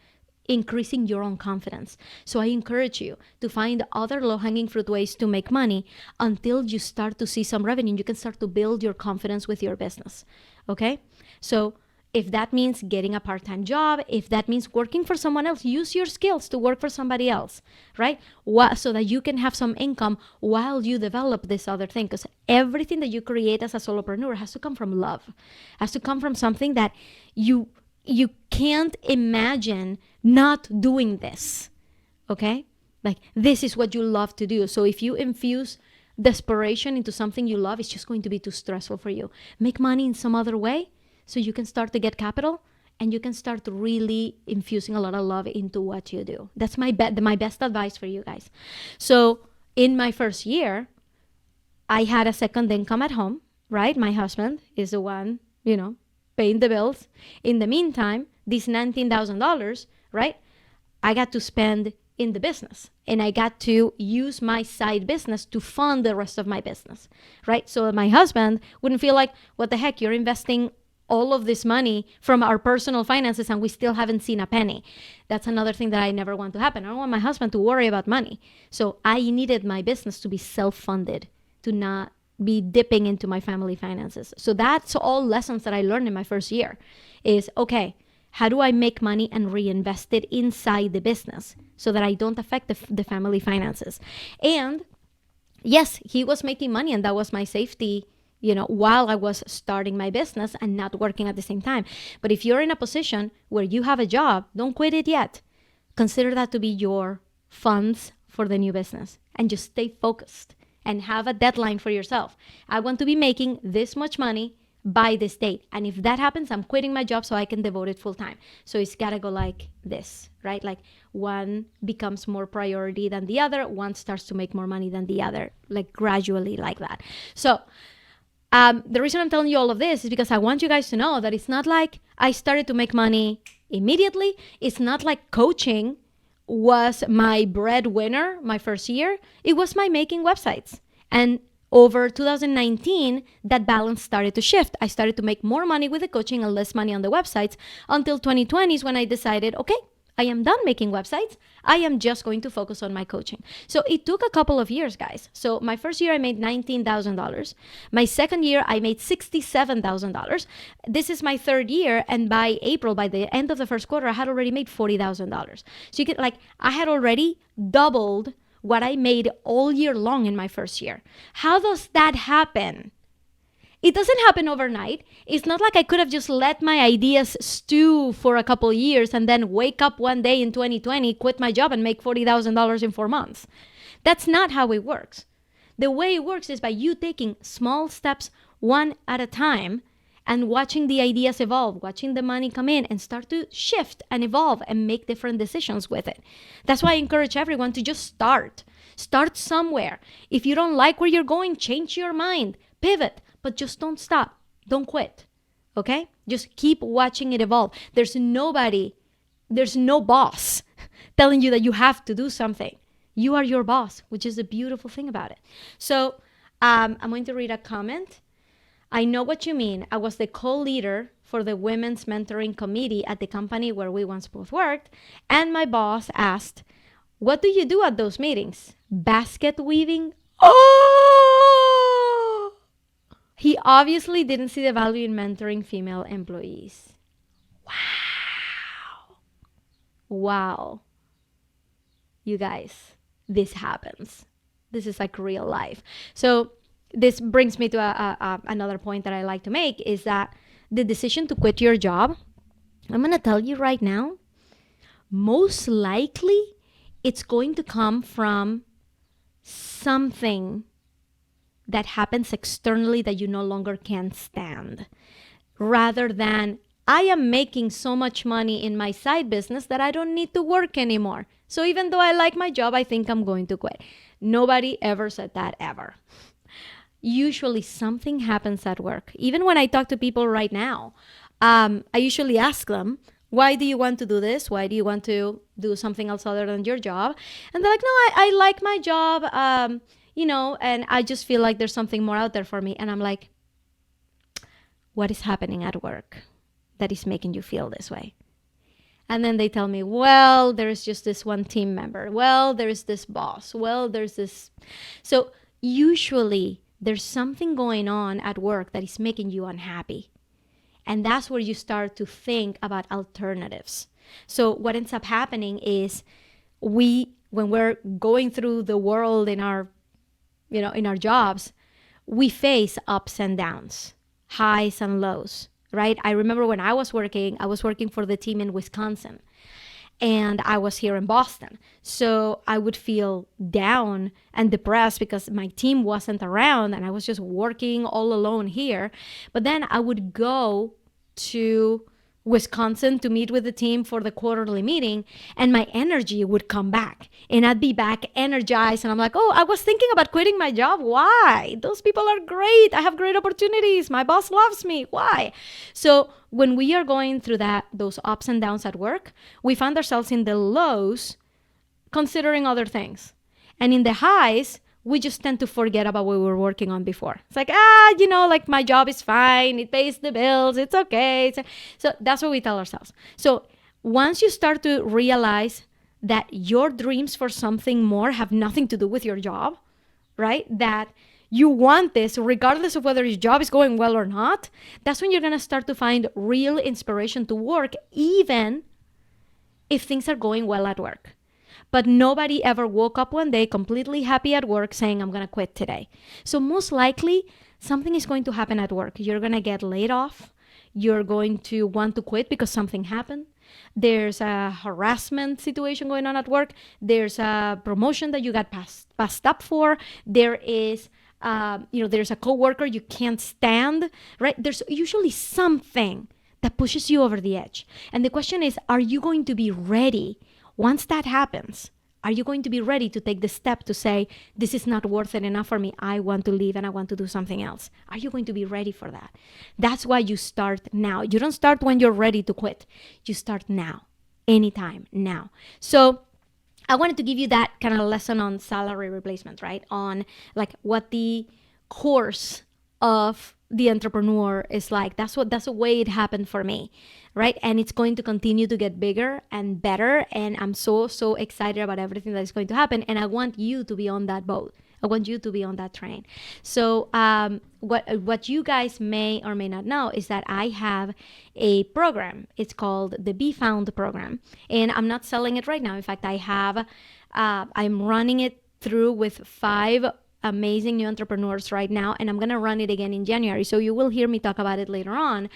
increasing your own confidence. So I encourage you to find other low-hanging fruit ways to make money until you start to see some revenue. You can start to build your confidence with your business. Okay? So if that means getting a part-time job, if that means working for someone else, use your skills to work for somebody else, right? So that you can have some income while you develop this other thing. Because everything that you create as a solopreneur has to come from love, has to come from something that you can't imagine not doing this, okay? Like, this is what you love to do. So if you infuse desperation into something you love, it's just going to be too stressful for you. Make money in some other way so you can start to get capital and you can start really infusing a lot of love into what you do. That's my best advice for you guys. So in my first year, I had a second income at home, right? My husband is the one, paying the bills. In the meantime, this $19,000, right? I got to spend in the business, and I got to use my side business to fund the rest of my business, right? So my husband wouldn't feel like, what the heck, you're investing all of this money from our personal finances and we still haven't seen a penny. That's another thing that I never want to happen. I don't want my husband to worry about money. So I needed my business to be self-funded, to not be dipping into my family finances. So that's all lessons that I learned in my first year is, okay, how do I make money and reinvest it inside the business so that I don't affect the family finances? And yes, he was making money and that was my safety, while I was starting my business and not working at the same time. But if you're in a position where you have a job, don't quit it yet. Consider that to be your funds for the new business and just stay focused and have a deadline for yourself. I want to be making this much money by this date. And if that happens, I'm quitting my job so I can devote it full time. So it's gotta go like this, right? Like one becomes more priority than the other. One starts to make more money than the other, like gradually like that. So the reason I'm telling you all of this is because I want you guys to know that it's not like I started to make money immediately. It's not like coaching was my breadwinner my first year. It was my making websites. And over 2019, that balance started to shift. I started to make more money with the coaching and less money on the websites until 2020 is when I decided, okay, I am done making websites. I am just going to focus on my coaching. So it took a couple of years, guys. So my first year, I made $19,000. My second year, I made $67,000. This is my third year. And by April, by the end of the first quarter, I had already made $40,000. So you get I had already doubled what I made all year long in my first year. How does that happen? It doesn't happen overnight. It's not like I could have just let my ideas stew for a couple years and then wake up one day in 2020, quit my job, and make $40,000 in 4 months. That's not how it works. The way it works is by you taking small steps one at a time and watching the ideas evolve, watching the money come in and start to shift and evolve and make different decisions with it. That's why I encourage everyone to just start. Start somewhere. If you don't like where you're going, change your mind, pivot, but just don't stop. Don't quit. Okay? Just keep watching it evolve. There's no boss telling you that you have to do something. You are your boss, which is the beautiful thing about it. So I'm going to read a comment. I know what you mean. I was the co-leader for the Women's Mentoring Committee at the company where we once both worked, and my boss asked, what do you do at those meetings? Basket weaving? Oh! He obviously didn't see the value in mentoring female employees. Wow. You guys, this happens. This is like real life. So this brings me to another point that I like to make is that the decision to quit your job, I'm going to tell you right now, most likely it's going to come from something that happens externally that you no longer can stand, rather than I am making so much money in my side business that I don't need to work anymore. So even though I like my job, I think I'm going to quit. Nobody ever said that ever. Usually something happens at work. Even when I talk to people right now, I usually ask them, why do you want to do this? Why do you want to do something else other than your job? And they're like, no, I like my job, and I just feel like there's something more out there for me. And I'm like, what is happening at work that is making you feel this way? And then they tell me, well, there's just this one team member. Well, there's this boss. Well, there's this. So usually there's something going on at work that is making you unhappy. And that's where you start to think about alternatives. So what ends up happening is when we're going through the world in our jobs, we face ups and downs, highs and lows, right? I remember when I was working for the team in Wisconsin, and I was here in Boston. So I would feel down and depressed because my team wasn't around and I was just working all alone here. But then I would go to Wisconsin to meet with the team for the quarterly meeting, and my energy would come back and I'd be back energized. And I'm like, oh, I was thinking about quitting my job. Why? Those people are great. I have great opportunities. My boss loves me. Why? So when we are going through those ups and downs at work, we find ourselves in the lows considering other things. And in the highs, we just tend to forget about what we were working on before. It's like, like my job is fine. It pays the bills. It's okay. So that's what we tell ourselves. So once you start to realize that your dreams for something more have nothing to do with your job, right? That you want this regardless of whether your job is going well or not, that's when you're going to start to find real inspiration to work, even if things are going well at work. But nobody ever woke up one day completely happy at work saying, I'm going to quit today. So most likely something is going to happen at work. You're going to get laid off. You're going to want to quit because something happened. There's a harassment situation going on at work. There's a promotion that you got passed up for. There is, there's a coworker you can't stand, right? There's usually something that pushes you over the edge. And the question is, are you going to be ready? Once that happens, are you going to be ready to take the step to say, this is not worth it enough for me. I want to leave and I want to do something else. Are you going to be ready for that? That's why you start now. You don't start when you're ready to quit. You start now, anytime, now. So I wanted to give you that kind of lesson on salary replacement, right? On like what the course of the entrepreneur is like. That's the way it happened for me, right? And it's going to continue to get bigger and better. And I'm so excited about everything that is going to happen. And I want you to be on that boat. I want you to be on that train. So what you guys may or may not know is that I have a program. It's called the Be Found program. And I'm not selling it right now. In fact, I'm running it through with 5 amazing new entrepreneurs right now, and I'm going to run it again in January. So you will hear me talk about it later on.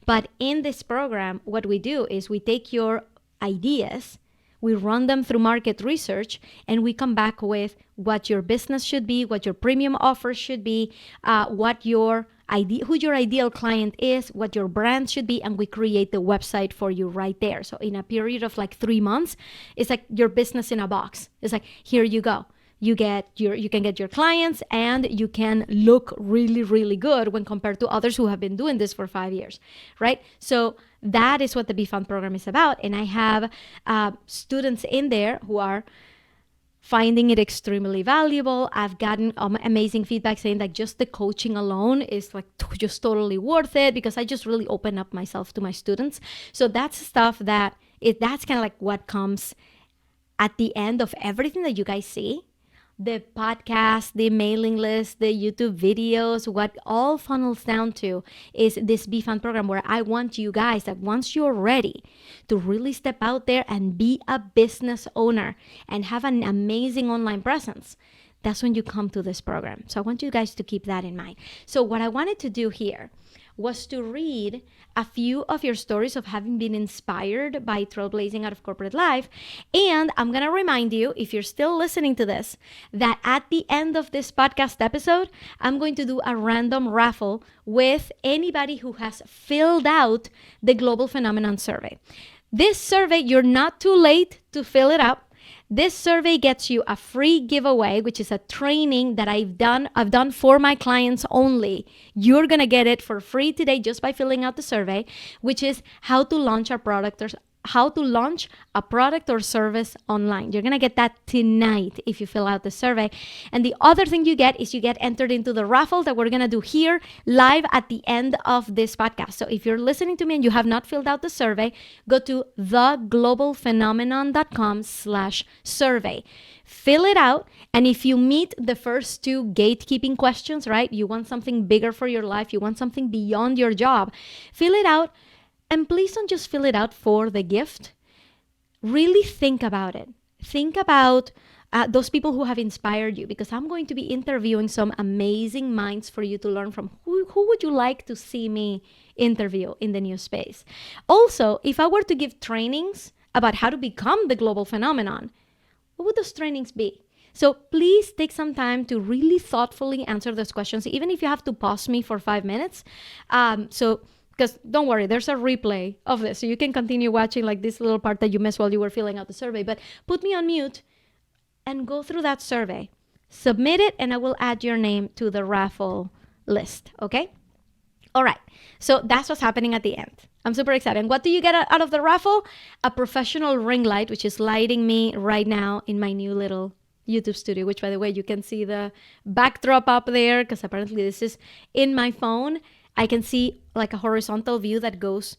But in this program, what we do is we take your ideas, we run them through market research, and we come back with what your business should be, what your premium offer should be, what your who your ideal client is, what your brand should be, and we create the website for you right there. So in a period of like 3 months, it's like your business in a box. It's like, here you go. You can get your clients, and you can look really, really good when compared to others who have been doing this for 5 years, right? So that is what the Be Fun program is about. And I have students in there who are finding it extremely valuable. I've gotten amazing feedback saying that just the coaching alone is like just totally worth it, because I just really open up myself to my students. So that's stuff that's kind of like what comes at the end of everything that you guys see. The podcast, the mailing list, the YouTube videos, what all funnels down to is this Be Fun program, where I want you guys that once you're ready to really step out there and be a business owner and have an amazing online presence, that's when you come to this program. So I want you guys to keep that in mind. So what I wanted to do here was to read a few of your stories of having been inspired by trailblazing out of corporate life. And I'm going to remind you, if you're still listening to this, that at the end of this podcast episode, I'm going to do a random raffle with anybody who has filled out the Global Phenomenon survey. This survey, you're not too late to fill it out. This survey gets you a free giveaway, which is a training that I've done for my clients only. You're going to get it for free today just by filling out the survey, which is how to launch a product or service online. You're going to get that tonight if you fill out the survey. And the other thing you get is you get entered into the raffle that we're going to do here live at the end of this podcast. So if you're listening to me and you have not filled out the survey, go to theglobalphenomenon.com/survey. Fill it out. And if you meet the first 2 gatekeeping questions, right? You want something bigger for your life. You want something beyond your job. Fill it out. And please don't just fill it out for the gift. Really think about it. Think about those people who have inspired you, because I'm going to be interviewing some amazing minds for you to learn from. Who would you like to see me interview in the new space? Also, if I were to give trainings about how to become the global phenomenon, what would those trainings be? So please take some time to really thoughtfully answer those questions, even if you have to pause me for 5 minutes. Because don't worry, there's a replay of this. So you can continue watching like this little part that you missed while you were filling out the survey. But put me on mute and go through that survey. Submit it, and I will add your name to the raffle list, okay? All right, so that's what's happening at the end. I'm super excited. And what do you get out of the raffle? A professional ring light, which is lighting me right now in my new little YouTube studio, which, by the way, you can see the backdrop up there, because apparently this is in my phone. I can see like a horizontal view that goes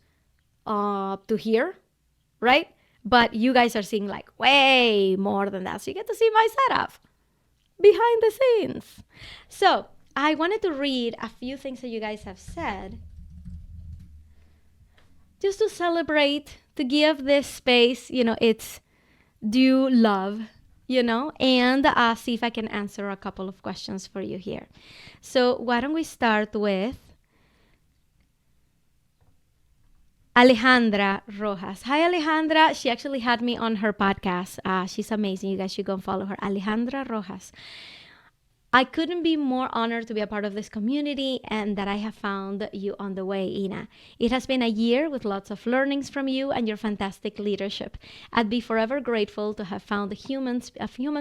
up to here, right? But you guys are seeing like way more than that. So you get to see my setup behind the scenes. So I wanted to read a few things that you guys have said, just to celebrate, to give this space, its due love, and see if I can answer a couple of questions for you here. So why don't we start with Alejandra Rojas. Hi, Alejandra. She actually had me on her podcast. She's amazing. You guys should go and follow her. Alejandra Rojas. I couldn't be more honored to be a part of this community and that I have found you on the way, Ina. It has been a year with lots of learnings from you and your fantastic leadership. I'd be forever grateful to have found human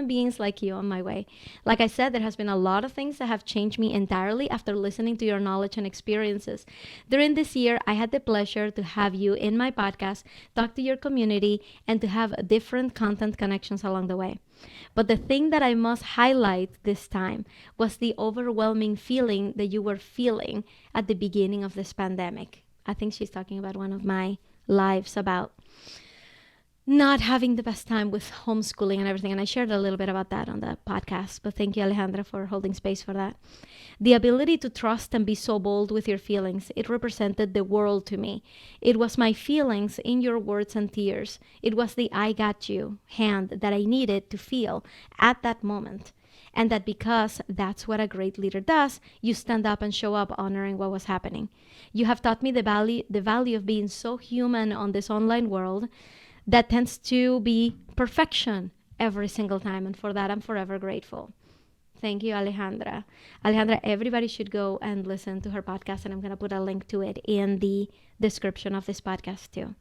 beings like you on my way. Like I said, there has been a lot of things that have changed me entirely after listening to your knowledge and experiences. During this year, I had the pleasure to have you in my podcast, talk to your community, and to have different content connections along the way. But the thing that I must highlight this time was the overwhelming feeling that you were feeling at the beginning of this pandemic. I think she's talking about one of my lives about not having the best time with homeschooling and everything. And I shared a little bit about that on the podcast. But thank you, Alejandra, for holding space for that. The ability to trust and be so bold with your feelings, it represented the world to me. It was my feelings in your words and tears. It was the I got you hand that I needed to feel at that moment. And that because that's what a great leader does, you stand up and show up honoring what was happening. You have taught me the value of being so human on this online world that tends to be perfection every single time. And for that, I'm forever grateful. Thank you, Alejandra. Alejandra, everybody should go and listen to her podcast, and I'm going to put a link to it in the description of this podcast too.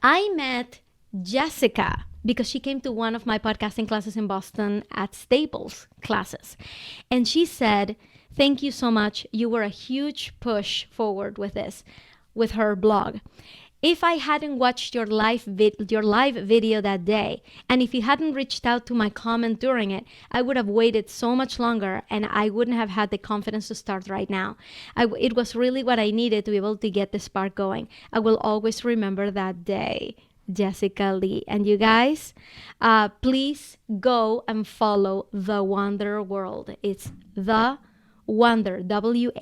I met Jessica because she came to one of my podcasting classes in Boston at Staples classes. And she said, thank you so much. You were a huge push forward with this, with her blog. If I hadn't watched your live video that day, and if you hadn't reached out to my comment during it, I would have waited so much longer and I wouldn't have had the confidence to start right now. It was really what I needed to be able to get the spark going. I will always remember that day, Jessica Leigh. And you guys, please go and follow The Wonder World. It's The Wonder, WANDER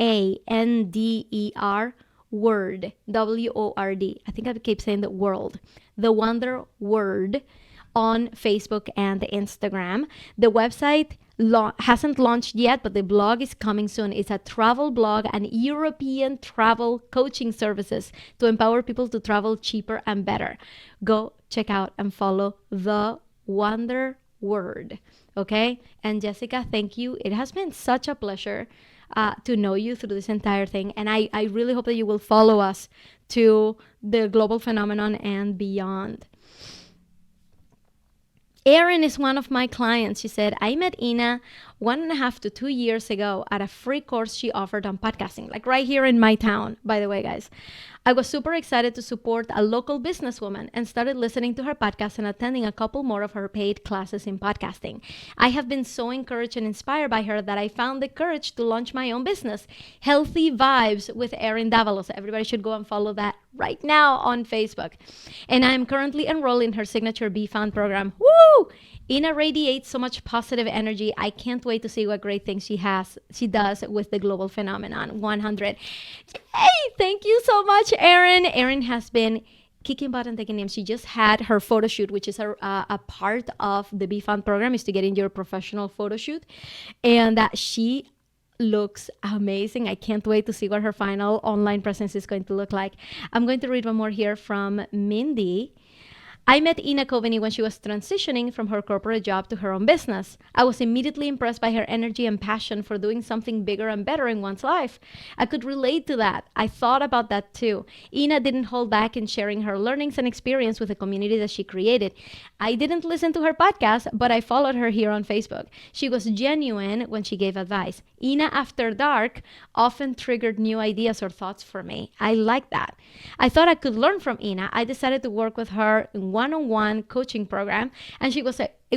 Word, WORD. I think I keep saying the world. The Wonder Word on Facebook and Instagram. The website hasn't launched yet, but the blog is coming soon. It's a travel blog and European travel coaching services to empower people to travel cheaper and better. Go check out and follow The Wonder Word. Okay? And Jessica, thank you. It has been such a pleasure to know you through this entire thing. And I really hope that you will follow us to the global phenomenon and beyond. Erin is one of my clients. She said, I met Ina 1.5 to 2 years ago at a free course she offered on podcasting, like right here in my town, by the way, guys. I was super excited to support a local businesswoman and started listening to her podcast and attending a couple more of her paid classes in podcasting. I have been so encouraged and inspired by her that I found the courage to launch my own business, Healthy Vibes with Erin Davalos. Everybody should go and follow that right now on Facebook. And I am currently enrolled in her signature Be Found program. Woo! Ina radiates so much positive energy. I can't wait to see what great things she does with the global phenomenon 100. Hey, thank you so much, Erin. Erin has been kicking butt and taking names. She just had her photo shoot, which is a part of the Be Found program, is to get in your professional photo shoot. And she looks amazing. I can't wait to see what her final online presence is going to look like. I'm going to read one more here from Mindy. I met Ina Coveney when she was transitioning from her corporate job to her own business. I was immediately impressed by her energy and passion for doing something bigger and better in one's life. I could relate to that. I thought about that too. Ina didn't hold back in sharing her learnings and experience with the community that she created. I didn't listen to her podcast, but I followed her here on Facebook. She was genuine when she gave advice. Ina After Dark often triggered new ideas or thoughts for me. I like that. I thought I could learn from Ina. I decided to work with her in one-on-one coaching program, and it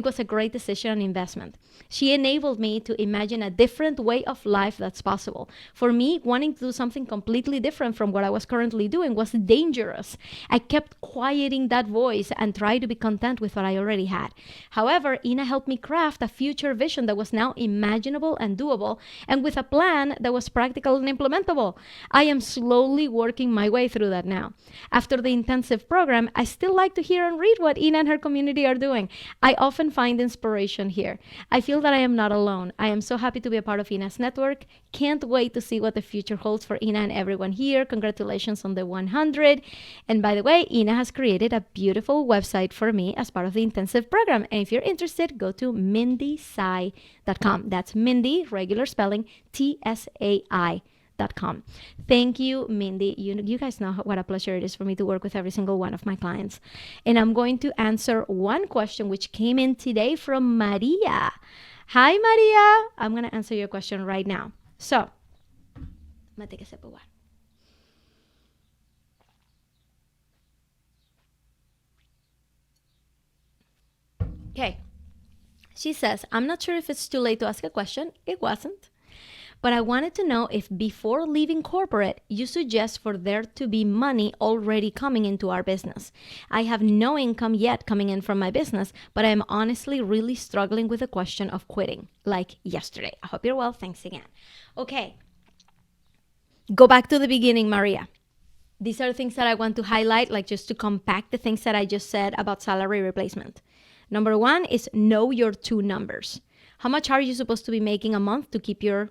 was a great decision and investment. She enabled me to imagine a different way of life that's possible. For me, wanting to do something completely different from what I was currently doing was dangerous. I kept quieting that voice and tried to be content with what I already had. However, Ina helped me craft a future vision that was now imaginable and doable, and with a plan that was practical and implementable. I am slowly working my way through that now. After the intensive program, I still like to hear and read what Ina and her community are doing. I often find inspiration here. I feel that I am not alone. I am so happy to be a part of Ina's network. Can't wait to see what the future holds for Ina and everyone here. Congratulations on the 100. And by the way, Ina has created a beautiful website for me as part of the intensive program. And if you're interested, go to mindysai.com. That's Mindy, regular spelling, TSAI.com. Thank you, Mindy. You guys know what a pleasure it is for me to work with every single one of my clients. And I'm going to answer one question which came in today from Maria. Hi, Maria. I'm going to answer your question right now. So, I'm going to take a sip of water. Okay. She says, I'm not sure if it's too late to ask a question. It wasn't. But I wanted to know if before leaving corporate, you suggest for there to be money already coming into our business. I have no income yet coming in from my business, but I am honestly really struggling with the question of quitting, like yesterday. I hope you're well. Thanks again. Okay. Go back to the beginning, Maria. These are things that I want to highlight, like just to compact the things that I just said about salary replacement. Number one is know your two numbers. How much are you supposed to be making a month to keep your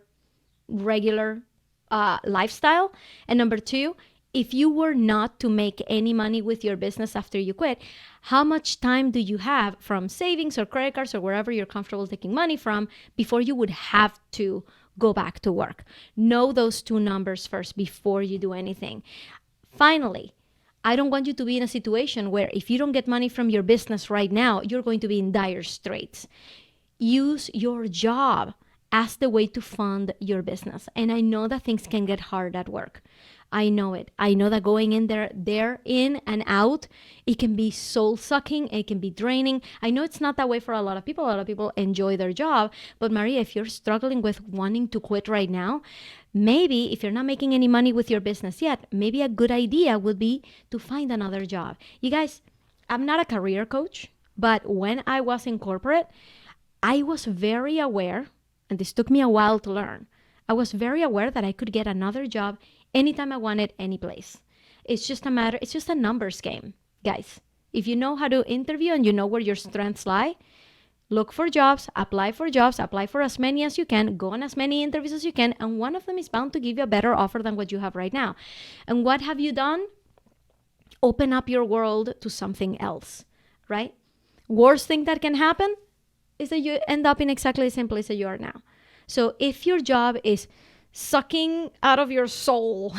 regular lifestyle? And number two, if you were not to make any money with your business after you quit, how much time do you have from savings or credit cards or wherever you're comfortable taking money from before you would have to go back to work? Know those two numbers first before you do anything. Finally, I don't want you to be in a situation where if you don't get money from your business right now, you're going to be in dire straits. Use your job as the way to fund your business. And I know that things can get hard at work. I know it. I know that going in there, in and out, it can be soul sucking. It can be draining. I know it's not that way for a lot of people. A lot of people enjoy their job. But Maria, if you're struggling with wanting to quit right now, maybe if you're not making any money with your business yet, maybe a good idea would be to find another job. You guys, I'm not a career coach, but when I was in corporate, I was very aware, and this took me a while to learn. I was very aware that I could get another job anytime I wanted, any place. It's just a numbers game, guys. If you know how to interview and you know where your strengths lie, look for jobs, apply for as many as you can, go on as many interviews as you can, and one of them is bound to give you a better offer than what you have right now. And what have you done? Open up your world to something else, right? Worst thing that can happen is that you end up in exactly the same place that you are now. So if your job is sucking out of your soul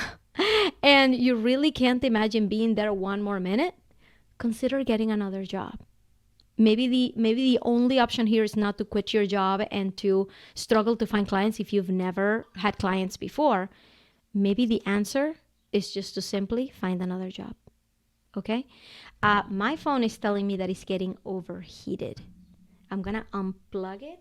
and you really can't imagine being there one more minute, consider getting another job. Maybe the only option here is not to quit your job and to struggle to find clients if you've never had clients before. Maybe the answer is just to simply find another job. Okay? My phone is telling me that it's getting overheated. I'm gonna unplug it.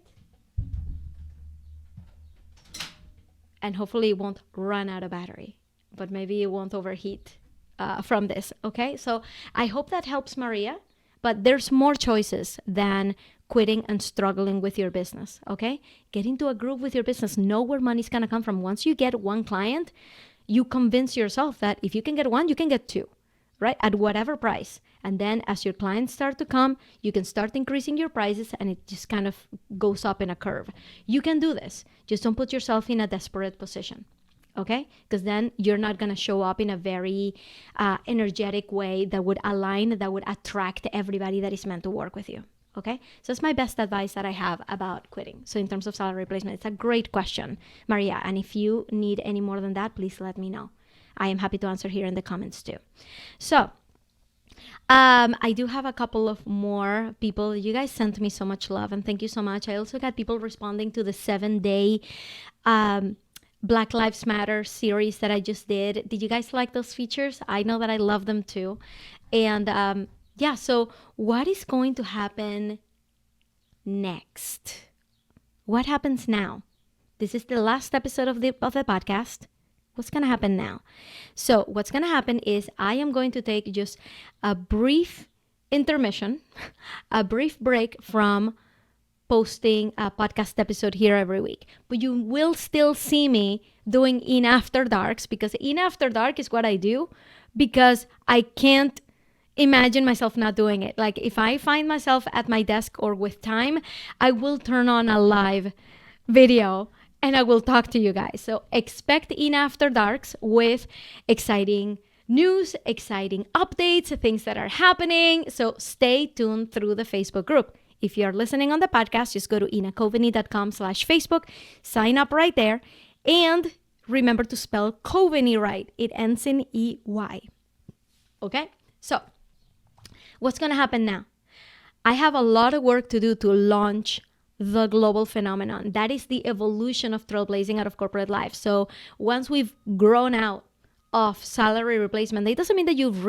And hopefully it won't run out of battery, but maybe it won't overheat from this, okay? So I hope that helps, Maria, but there's more choices than quitting and struggling with your business, okay? Get into a group with your business. Know where money's gonna come from. Once you get one client, you convince yourself that if you can get one, you can get two, right? At whatever price. And then as your clients start to come, you can start increasing your prices and it just kind of goes up in a curve. You can do this. Just don't put yourself in a desperate position, okay? Because then you're not going to show up in a very energetic way that would align, that would attract everybody that is meant to work with you, okay? So that's my best advice that I have about quitting. So in terms of salary replacement, it's a great question, Maria. And if you need any more than that, please let me know. I am happy to answer here in the comments too. So I do have a couple of more people. You guys sent me so much love and thank you so much. I also got people responding to the 7-day Black Lives Matter series that I just did. Did you guys like those features? I know that I love them too. And yeah, so what is going to happen next? What happens now? This is the last episode of the podcast. What's going to happen now? So what's going to happen is I am going to take just a brief intermission, a brief break from posting a podcast episode here every week. But you will still see me doing In After Darks, because In After Dark is what I do because I can't imagine myself not doing it. Like if I find myself at my desk or with time, I will turn on a live video and I will talk to you guys. So expect In After Darks with exciting news, exciting updates, things that are happening. So stay tuned through the Facebook group. If you're listening on the podcast, just go to inacoveney.com/Facebook, sign up right there, and remember to spell Coveney right. It ends in EY. Okay? So what's going to happen now? I have a lot of work to do to launch the global phenomenon. That is the evolution of trailblazing out of corporate life. So once we've grown out of salary replacement, it doesn't mean that you've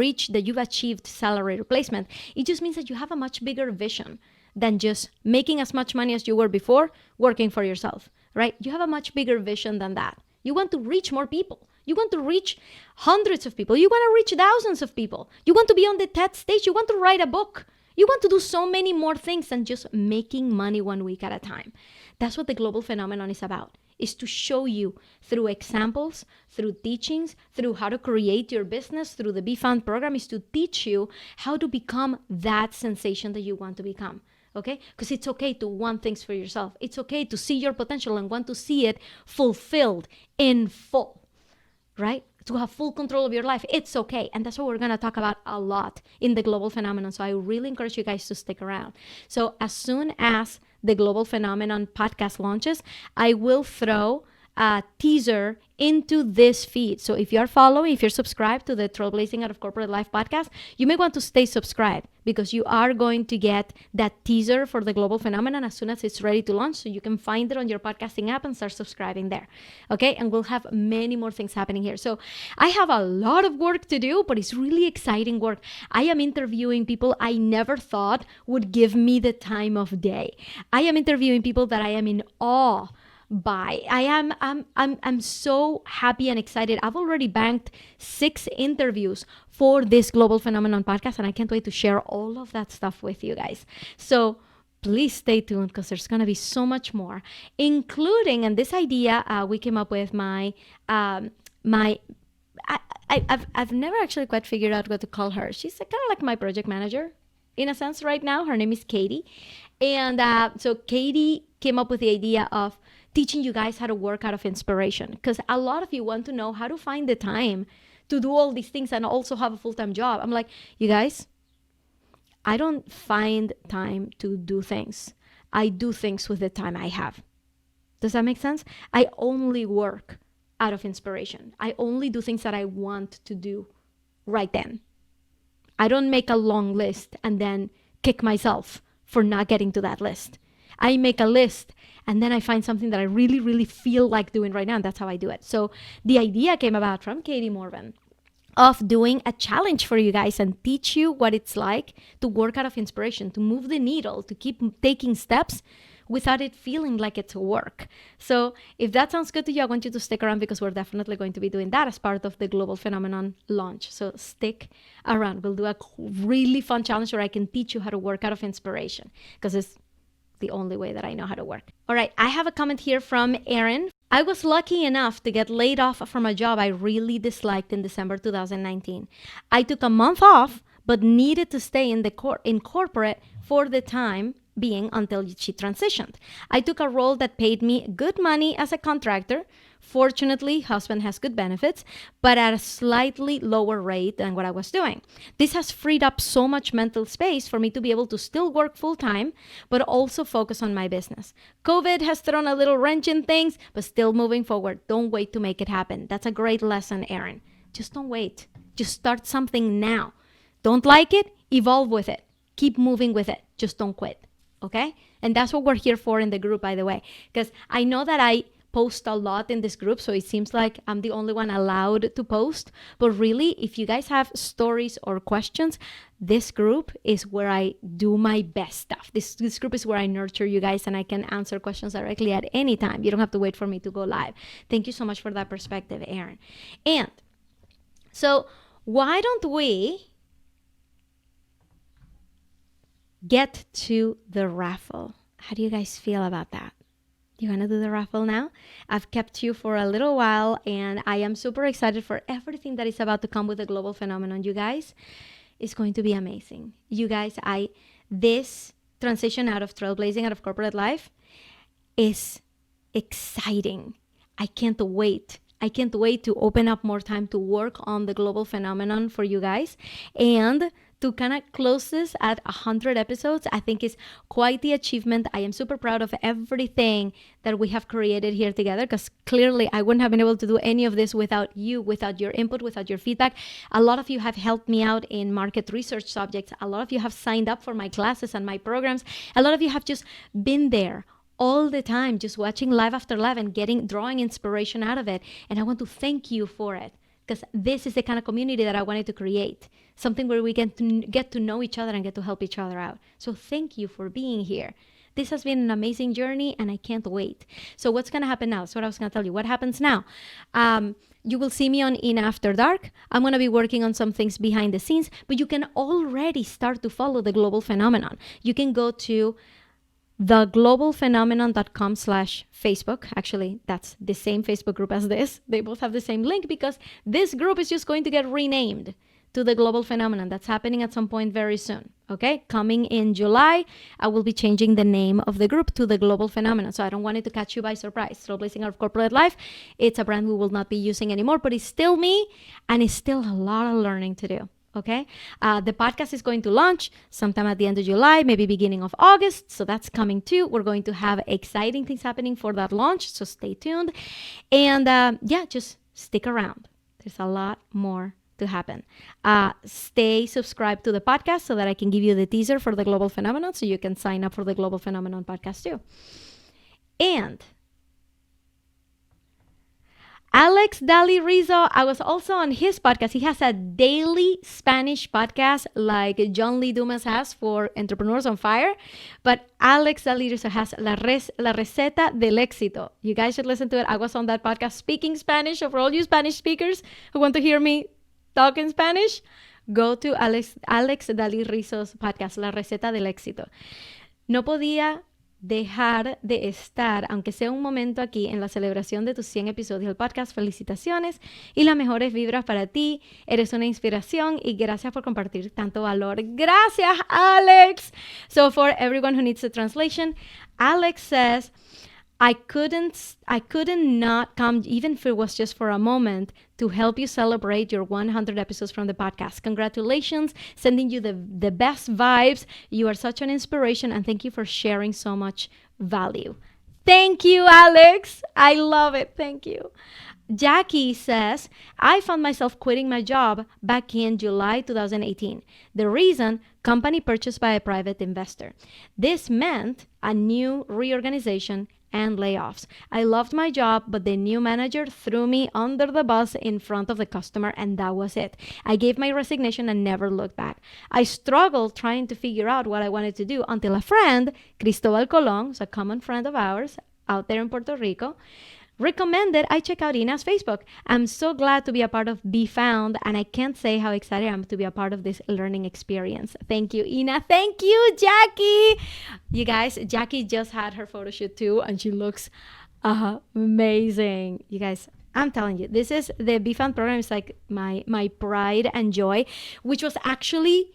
achieved salary replacement. It just means that you have a much bigger vision than just making as much money as you were before working for yourself, right? You have a much bigger vision than that. You want to reach more people. You want to reach hundreds of people. You want to reach thousands of people. You want to be on the TED stage. You want to write a book. You want to do so many more things than just making money 1 week at a time. That's what the global phenomenon is about, is to show you through examples, through teachings, through how to create your business, through the Be Found program, is to teach you how to become that sensation that you want to become. okay? Because it's okay to want things for yourself. It's okay to see your potential and want to see it fulfilled in full, right? To have full control of your life. It's okay. And that's what we're going to talk about a lot in the global phenomenon. So I really encourage you guys to stick around. So as soon as the global phenomenon podcast launches, I will throw a teaser into this feed. So if you're following, if you're subscribed to the Trailblazing Out of Corporate Life podcast, you may want to stay subscribed because you are going to get that teaser for the global phenomenon as soon as it's ready to launch. So you can find it on your podcasting app and start subscribing there. Okay. And we'll have many more things happening here. So I have a lot of work to do, but it's really exciting work. I am interviewing people I never thought would give me the time of day. I am interviewing people that I am in awe by. I'm so happy and excited. I've already banked 6 interviews for this global phenomenon podcast, and I can't wait to share all of that stuff with you guys. So please stay tuned because there's going to be so much more, including, and this idea we came up with I've never actually quite figured out what to call her. She's kind of like my project manager in a sense right now. Her name is Katie. And so Katie came up with the idea of teaching you guys how to work out of inspiration, because a lot of you want to know how to find the time to do all these things and also have a full-time job. I'm like, you guys, I don't find time to do things. I do things with the time I have. Does that make sense? I only work out of inspiration. I only do things that I want to do right then. I don't make a long list and then kick myself for not getting to that list. I make a list and then I find something that I really, really feel like doing right now. And that's how I do it. So the idea came about from Katie Morvan of doing a challenge for you guys and teach you what it's like to work out of inspiration, to move the needle, to keep taking steps without it feeling like it's work. So if that sounds good to you, I want you to stick around because we're definitely going to be doing that as part of the global phenomenon launch. So stick around. We'll do a really fun challenge where I can teach you how to work out of inspiration because it's the only way that I know how to work. All right, I have a comment here from Erin. I was lucky enough to get laid off from a job I really disliked in December 2019. I took a month off, but needed to stay in corporate for the time being until she transitioned. I took a role that paid me good money as a contractor. Fortunately, husband has good benefits, but at a slightly lower rate than what I was doing. This has freed up so much mental space for me to be able to still work full time, but also focus on my business. COVID has thrown a little wrench in things, but still moving forward. Don't wait to make it happen. That's a great lesson, Erin. Just don't wait. Just start something now. Don't like it? Evolve with it. Keep moving with it. Just don't quit. Okay? And that's what we're here for in the group, by the way, because I know that I post a lot in this group, so it seems like I'm the only one allowed to post. But really, if you guys have stories or questions, this group is where I do my best stuff. This group is where I nurture you guys and I can answer questions directly at any time. You don't have to wait for me to go live. Thank you so much for that perspective, Erin. And so why don't we get to the raffle? How do you guys feel about that? You want to do the raffle now? I've kept you for a little while and I am super excited for everything that is about to come with the global phenomenon. You guys, it's going to be amazing. You guys, this transition out of trailblazing, out of corporate life is exciting. I can't wait. I can't wait to open up more time to work on the global phenomenon for you guys. And to kind of close this at 100 episodes, I think is quite the achievement. I am super proud of everything that we have created here together because clearly I wouldn't have been able to do any of this without you, without your input, without your feedback. A lot of you have helped me out in market research subjects. A lot of you have signed up for my classes and my programs. A lot of you have just been there all the time, just watching live after live and drawing inspiration out of it. And I want to thank you for it because this is the kind of community that I wanted to create. Something where we get to know each other and get to help each other out. So thank you for being here. This has been an amazing journey and I can't wait. So what's going to happen now? That's what I was going to tell you. What happens now? You will see me on In After Dark. I'm going to be working on some things behind the scenes, but you can already start to follow the global phenomenon. You can go to theglobalphenomenon.com/Facebook. Actually, that's the same Facebook group as this. They both have the same link because this group is just going to get renamed to the global phenomenon. That's happening at some point very soon. Okay, coming in July, I will be changing the name of the group to the global phenomenon. So I don't want it to catch you by surprise. Trailblazing Out of Corporate Life, it's a brand we will not be using anymore, but it's still me, and it's still a lot of learning to do. Okay, the podcast is going to launch sometime at the end of July, maybe beginning of August. So that's coming too. We're going to have exciting things happening for that launch. So stay tuned. And just stick around. There's a lot more to happen. Stay subscribed to the podcast so that I can give you the teaser for the global phenomenon, so you can sign up for the global phenomenon podcast too. And Alex Dali Rizzo, I was also on his podcast. He has a daily Spanish podcast like John Lee Dumas has for Entrepreneurs on Fire. But Alex Dali Rizzo has La Receta del Éxito. You guys should listen to it. I was on that podcast speaking Spanish. So for all you Spanish speakers who want to hear me talk in Spanish, go to Alex Dali Rizzo's podcast, La Receta del Éxito. No podía dejar de estar, aunque sea un momento aquí en la celebración de tus 100 episodios del podcast. Felicitaciones y las mejores vibras para ti. Eres una inspiración y gracias por compartir tanto valor. Gracias, Alex. So for everyone who needs a translation, Alex says, I couldn't not come, even if it was just for a moment, to help you celebrate your 100 episodes from the podcast. Congratulations, sending you the best vibes. You are such an inspiration, and thank you for sharing so much value. Thank you, Alex. I love it. Thank you. Jackie says, I found myself quitting my job back in July 2018. The reason, company purchased by a private investor. This meant a new reorganization and layoffs. I loved my job, but the new manager threw me under the bus in front of the customer, and that was it. I gave my resignation and never looked back. I struggled trying to figure out what I wanted to do until a friend, Cristobal Colon, who's a common friend of ours out there in Puerto Rico, recommended I check out Ina's Facebook. I'm so glad to be a part of Be Found, and I can't say how excited I am to be a part of this learning experience. Thank you, Ina. Thank you, Jackie. You guys, Jackie just had her photo shoot too, and she looks amazing. You guys, I'm telling you, this is the Be Found program. Is like my pride and joy, which was actually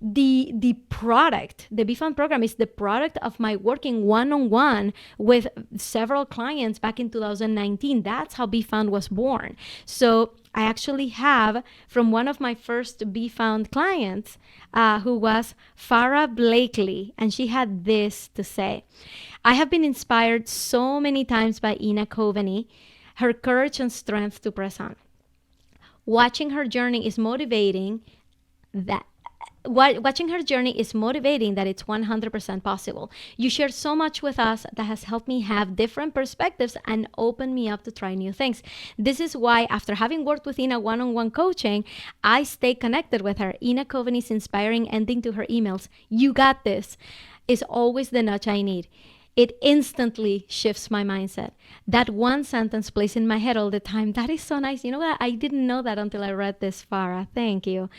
the product. The Be Found program is the product of my working one-on-one with several clients back in 2019. That's how Be Found was born. So I actually have from one of my first Be Found clients, who was Farah Blakely, and she had this to say. I have been inspired so many times by Ina Coveney, her courage and strength to press on. Watching her journey is motivating that it's 100% possible. You share so much with us that has helped me have different perspectives and opened me up to try new things. This is why, after having worked with Ina one-on-one coaching, I stay connected with her. Ina Coveney's inspiring ending to her emails, "You got this," is always the nudge I need. It instantly shifts my mindset. That one sentence plays in my head all the time. That is so nice. You know what? I didn't know that until I read this, Farah. Thank you.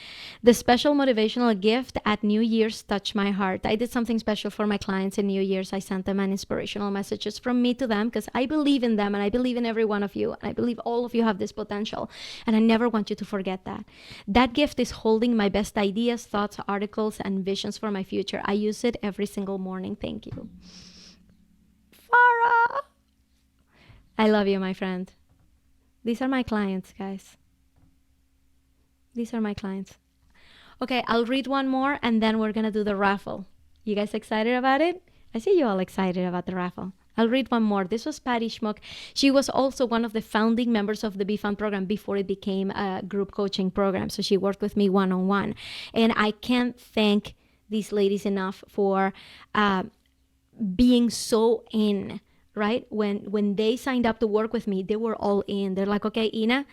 The special motivational gift at New Year's touched my heart. I did something special for my clients in New Year's. I sent them an inspirational messages from me to them because I believe in them and I believe in every one of you. And I believe all of you have this potential. And I never want you to forget that. That gift is holding my best ideas, thoughts, articles, and visions for my future. I use it every single morning. Thank you. Farah. I love you, my friend. These are my clients, guys. These are my clients. Okay, I'll read one more and then we're going to do the raffle. You guys excited about it? I see you all excited about the raffle. I'll read one more. This was Patty Schmuck. She was also one of the founding members of the Be Found program before it became a group coaching program. So she worked with me one-on-one. And I can't thank these ladies enough for being so in, right? When they signed up to work with me, they were all in. They're like, okay, Ina,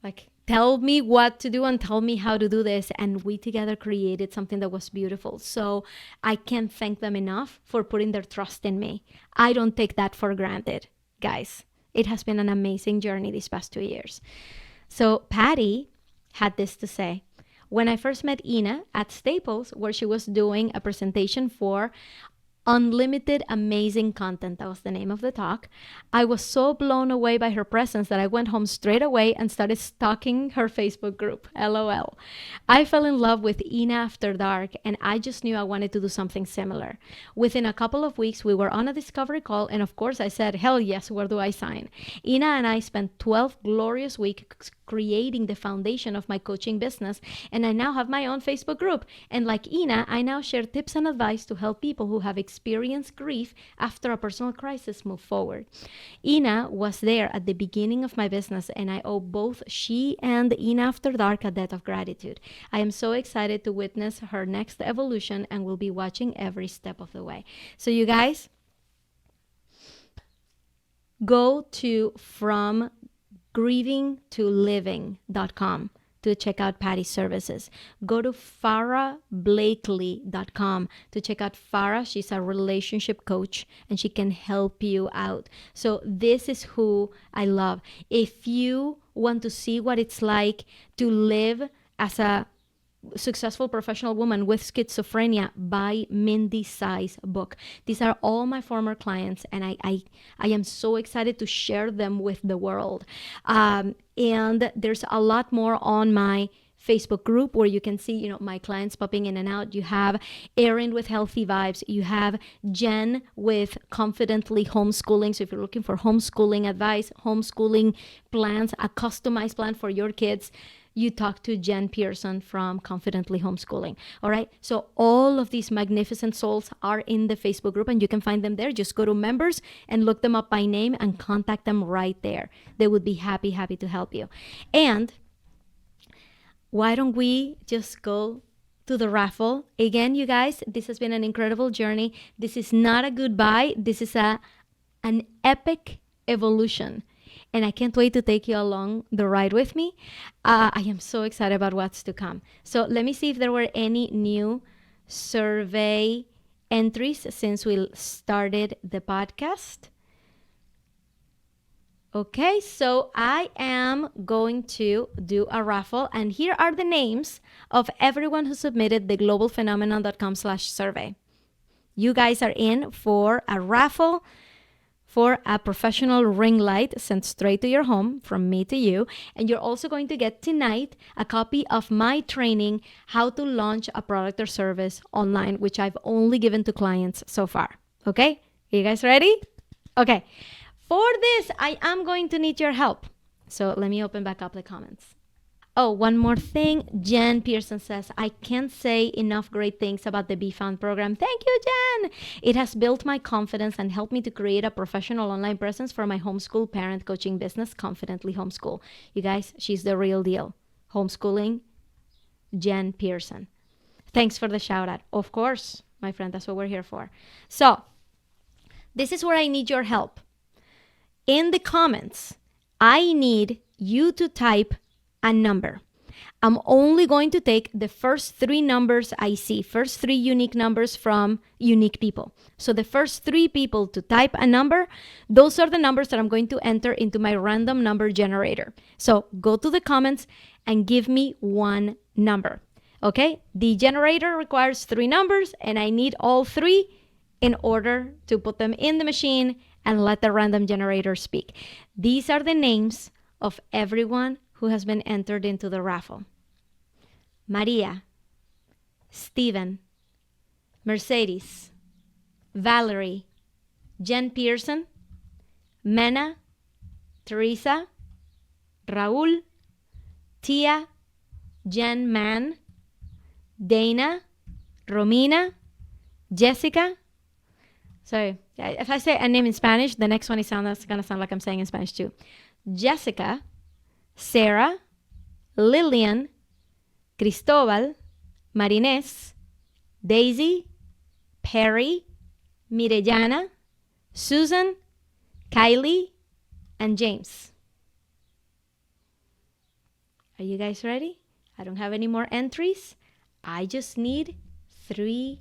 like, tell me what to do and tell me how to do this. And we together created something that was beautiful. So I can't thank them enough for putting their trust in me. I don't take that for granted, guys. It has been an amazing journey these past 2 years. So Patty had this to say. When I first met Ina at Staples, where she was doing a presentation for Unlimited Amazing Content. That was the name of the talk. I was so blown away by her presence that I went home straight away and started stalking her Facebook group. LOL. I fell in love with Ina After Dark, and I just knew I wanted to do something similar. Within a couple of weeks, we were on a discovery call, and of course I said, hell yes, where do I sign? Ina and I spent 12 glorious weeks creating the foundation of my coaching business, and I now have my own Facebook group. And like Ina, I now share tips and advice to help people who have experienced grief after a personal crisis move forward. Ina was there at the beginning of my business, and I owe both she and Ina After Dark a debt of gratitude. I am so excited to witness her next evolution and will be watching every step of the way. So you guys, go to fromgrievingtoliving.com to check out Patty's services. Go to farahblakely.com to check out Farah. She's a relationship coach and she can help you out. So this is who I love. If you want to see what it's like to live as a successful professional woman with schizophrenia, buy Mindy Tsai's book. These are all my former clients, and I am so excited to share them with the world. And there's a lot more on my Facebook group where you can see, my clients popping in and out. You have Erin with Healthy Vibes. You have Jen with Confidently Homeschooling. So if you're looking for homeschooling advice, homeschooling plans, a customized plan for your kids, you talk to Jen Pearson from Confidently Homeschooling. All right. So all of these magnificent souls are in the Facebook group and you can find them there. Just go to members and look them up by name and contact them right there. They would be happy to help you. And why don't we just go to the raffle? Again, you guys, this has been an incredible journey. This is not a goodbye. This is an epic evolution. And I can't wait to take you along the ride with me. I am so excited about what's to come. So let me see if there were any new survey entries since we started the podcast. Okay, so I am going to do a raffle. And here are the names of everyone who submitted the globalphenomenon.com/survey. You guys are in for a raffle for a professional ring light sent straight to your home from me to you. And you're also going to get tonight a copy of my training, How to Launch a Product or Service Online, which I've only given to clients so far. Okay? Are you guys ready? Okay. For this, I am going to need your help. So let me open back up the comments. Oh, one more thing. Jen Pearson says, I can't say enough great things about the Be Found program. Thank you, Jen. It has built my confidence and helped me to create a professional online presence for my homeschool parent coaching business, Confidently Homeschool. You guys, she's the real deal. Homeschooling, Jen Pearson. Thanks for the shout out. Of course, my friend, that's what we're here for. So this is where I need your help. In the comments, I need you to type a number. I'm only going to take the first 3 numbers I see, first 3 unique numbers from unique people. So the first 3 people to type a number, those are the numbers that I'm going to enter into my random number generator. So go to the comments and give me one number. Okay? The generator requires 3 numbers and I need all 3 in order to put them in the machine and let the random generator speak. These are the names of everyone who has been entered into the raffle. Maria, Steven, Mercedes, Valerie, Jen Pearson, Mena, Teresa, Raul, Tia, Jen Mann, Dana, Romina, Jessica. Sorry, if I say a name in Spanish, the next one is going to sound like I'm saying in Spanish too. Jessica, Sarah, Lillian, Cristobal, Marines, Daisy, Perry, Mirellana, Susan, Kylie, and James. Are you guys ready? I don't have any more entries. I just need 3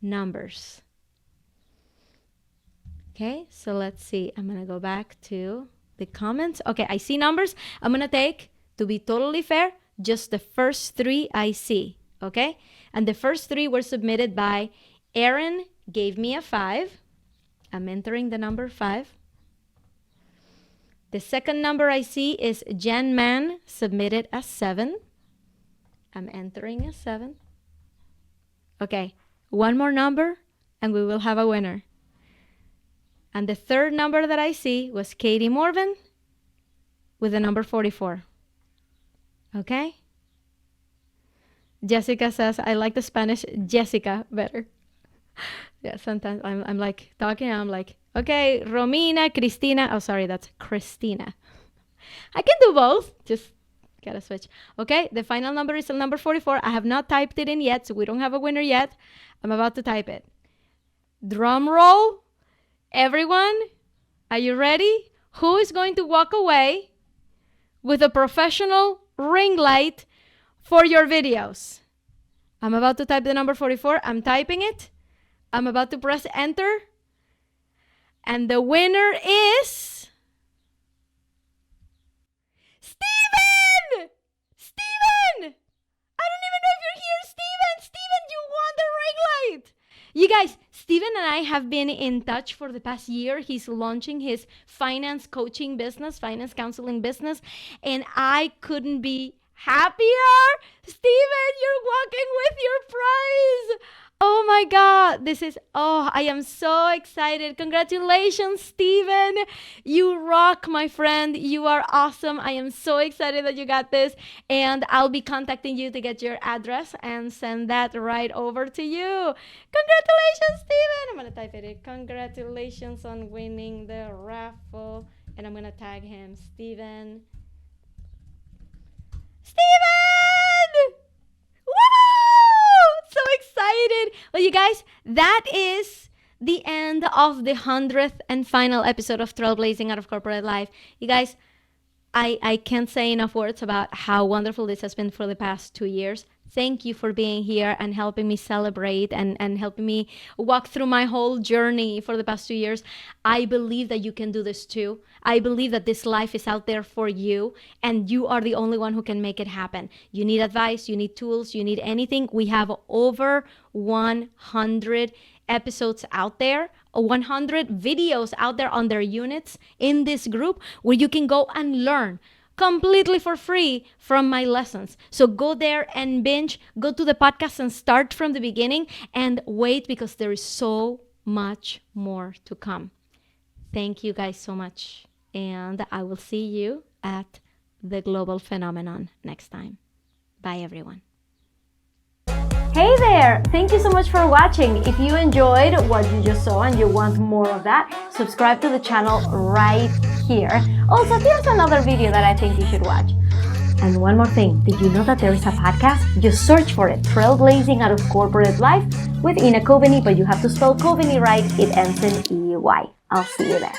numbers. Okay, so let's see. I'm going to go back to the comments. Okay, I see numbers. I'm going to take, to be totally fair, just the first 3 I see. Okay, and the first 3 were submitted by Erin gave me a 5. I'm entering the number 5. The second number I see is Jen Man submitted a 7. I'm entering a 7. Okay, one more number and we will have a winner. And the third number that I see was Katie Morvan with the number 44. Okay? Jessica says, I like the Spanish Jessica better. Yeah, sometimes I'm like talking and I'm like, okay, Romina, Cristina. Oh, sorry, that's Christina. I can do both. Just gotta switch. Okay, the final number is number 44. I have not typed it in yet, so we don't have a winner yet. I'm about to type it. Drum roll. Everyone, are you ready? Who is going to walk away with a professional ring light for your videos? I'm about to type the number 44. I'm typing it. I'm about to press enter. And the winner is Steven! Steven! I don't even know if you're here, Steven! Steven, you won the ring light! You guys, Steven and I have been in touch for the past year. He's launching his finance coaching business, finance counseling business, and I couldn't be happier. Steven, you're walking with your prize. Oh my God, I am so excited. Congratulations, Steven. You rock, my friend. You are awesome. I am so excited that you got this. And I'll be contacting you to get your address and send that right over to you. Congratulations, Steven. I'm going to type it in. Congratulations on winning the raffle. And I'm going to tag him, Steven. Steven! Woo! So excited. Well, you guys, that is the end of the 100th and final episode of Trailblazing Out of Corporate Life. You guys, I can't say enough words about how wonderful this has been for the past 2 years. Thank you for being here and helping me celebrate and helping me walk through my whole journey for the past 2 years. I believe that you can do this too. I believe that this life is out there for you and you are the only one who can make it happen. You need advice, you need tools, you need anything. We have over 100 episodes out there, 100 videos out there on their units in this group where you can go and learn completely for free from my lessons. So go there and binge, go to the podcast and start from the beginning and wait because there is so much more to come. Thank you guys so much. And I will see you at the Global Phenomenon next time. Bye, everyone. Hey there! Thank you so much for watching. If you enjoyed what you just saw and you want more of that, subscribe to the channel right here. Also, here's another video that I think you should watch. And one more thing, did you know that there is a podcast? Just search for it, Trailblazing Out of Corporate Life with Ina Coveney, but you have to spell Coveney right. It ends in E-Y. I'll see you there.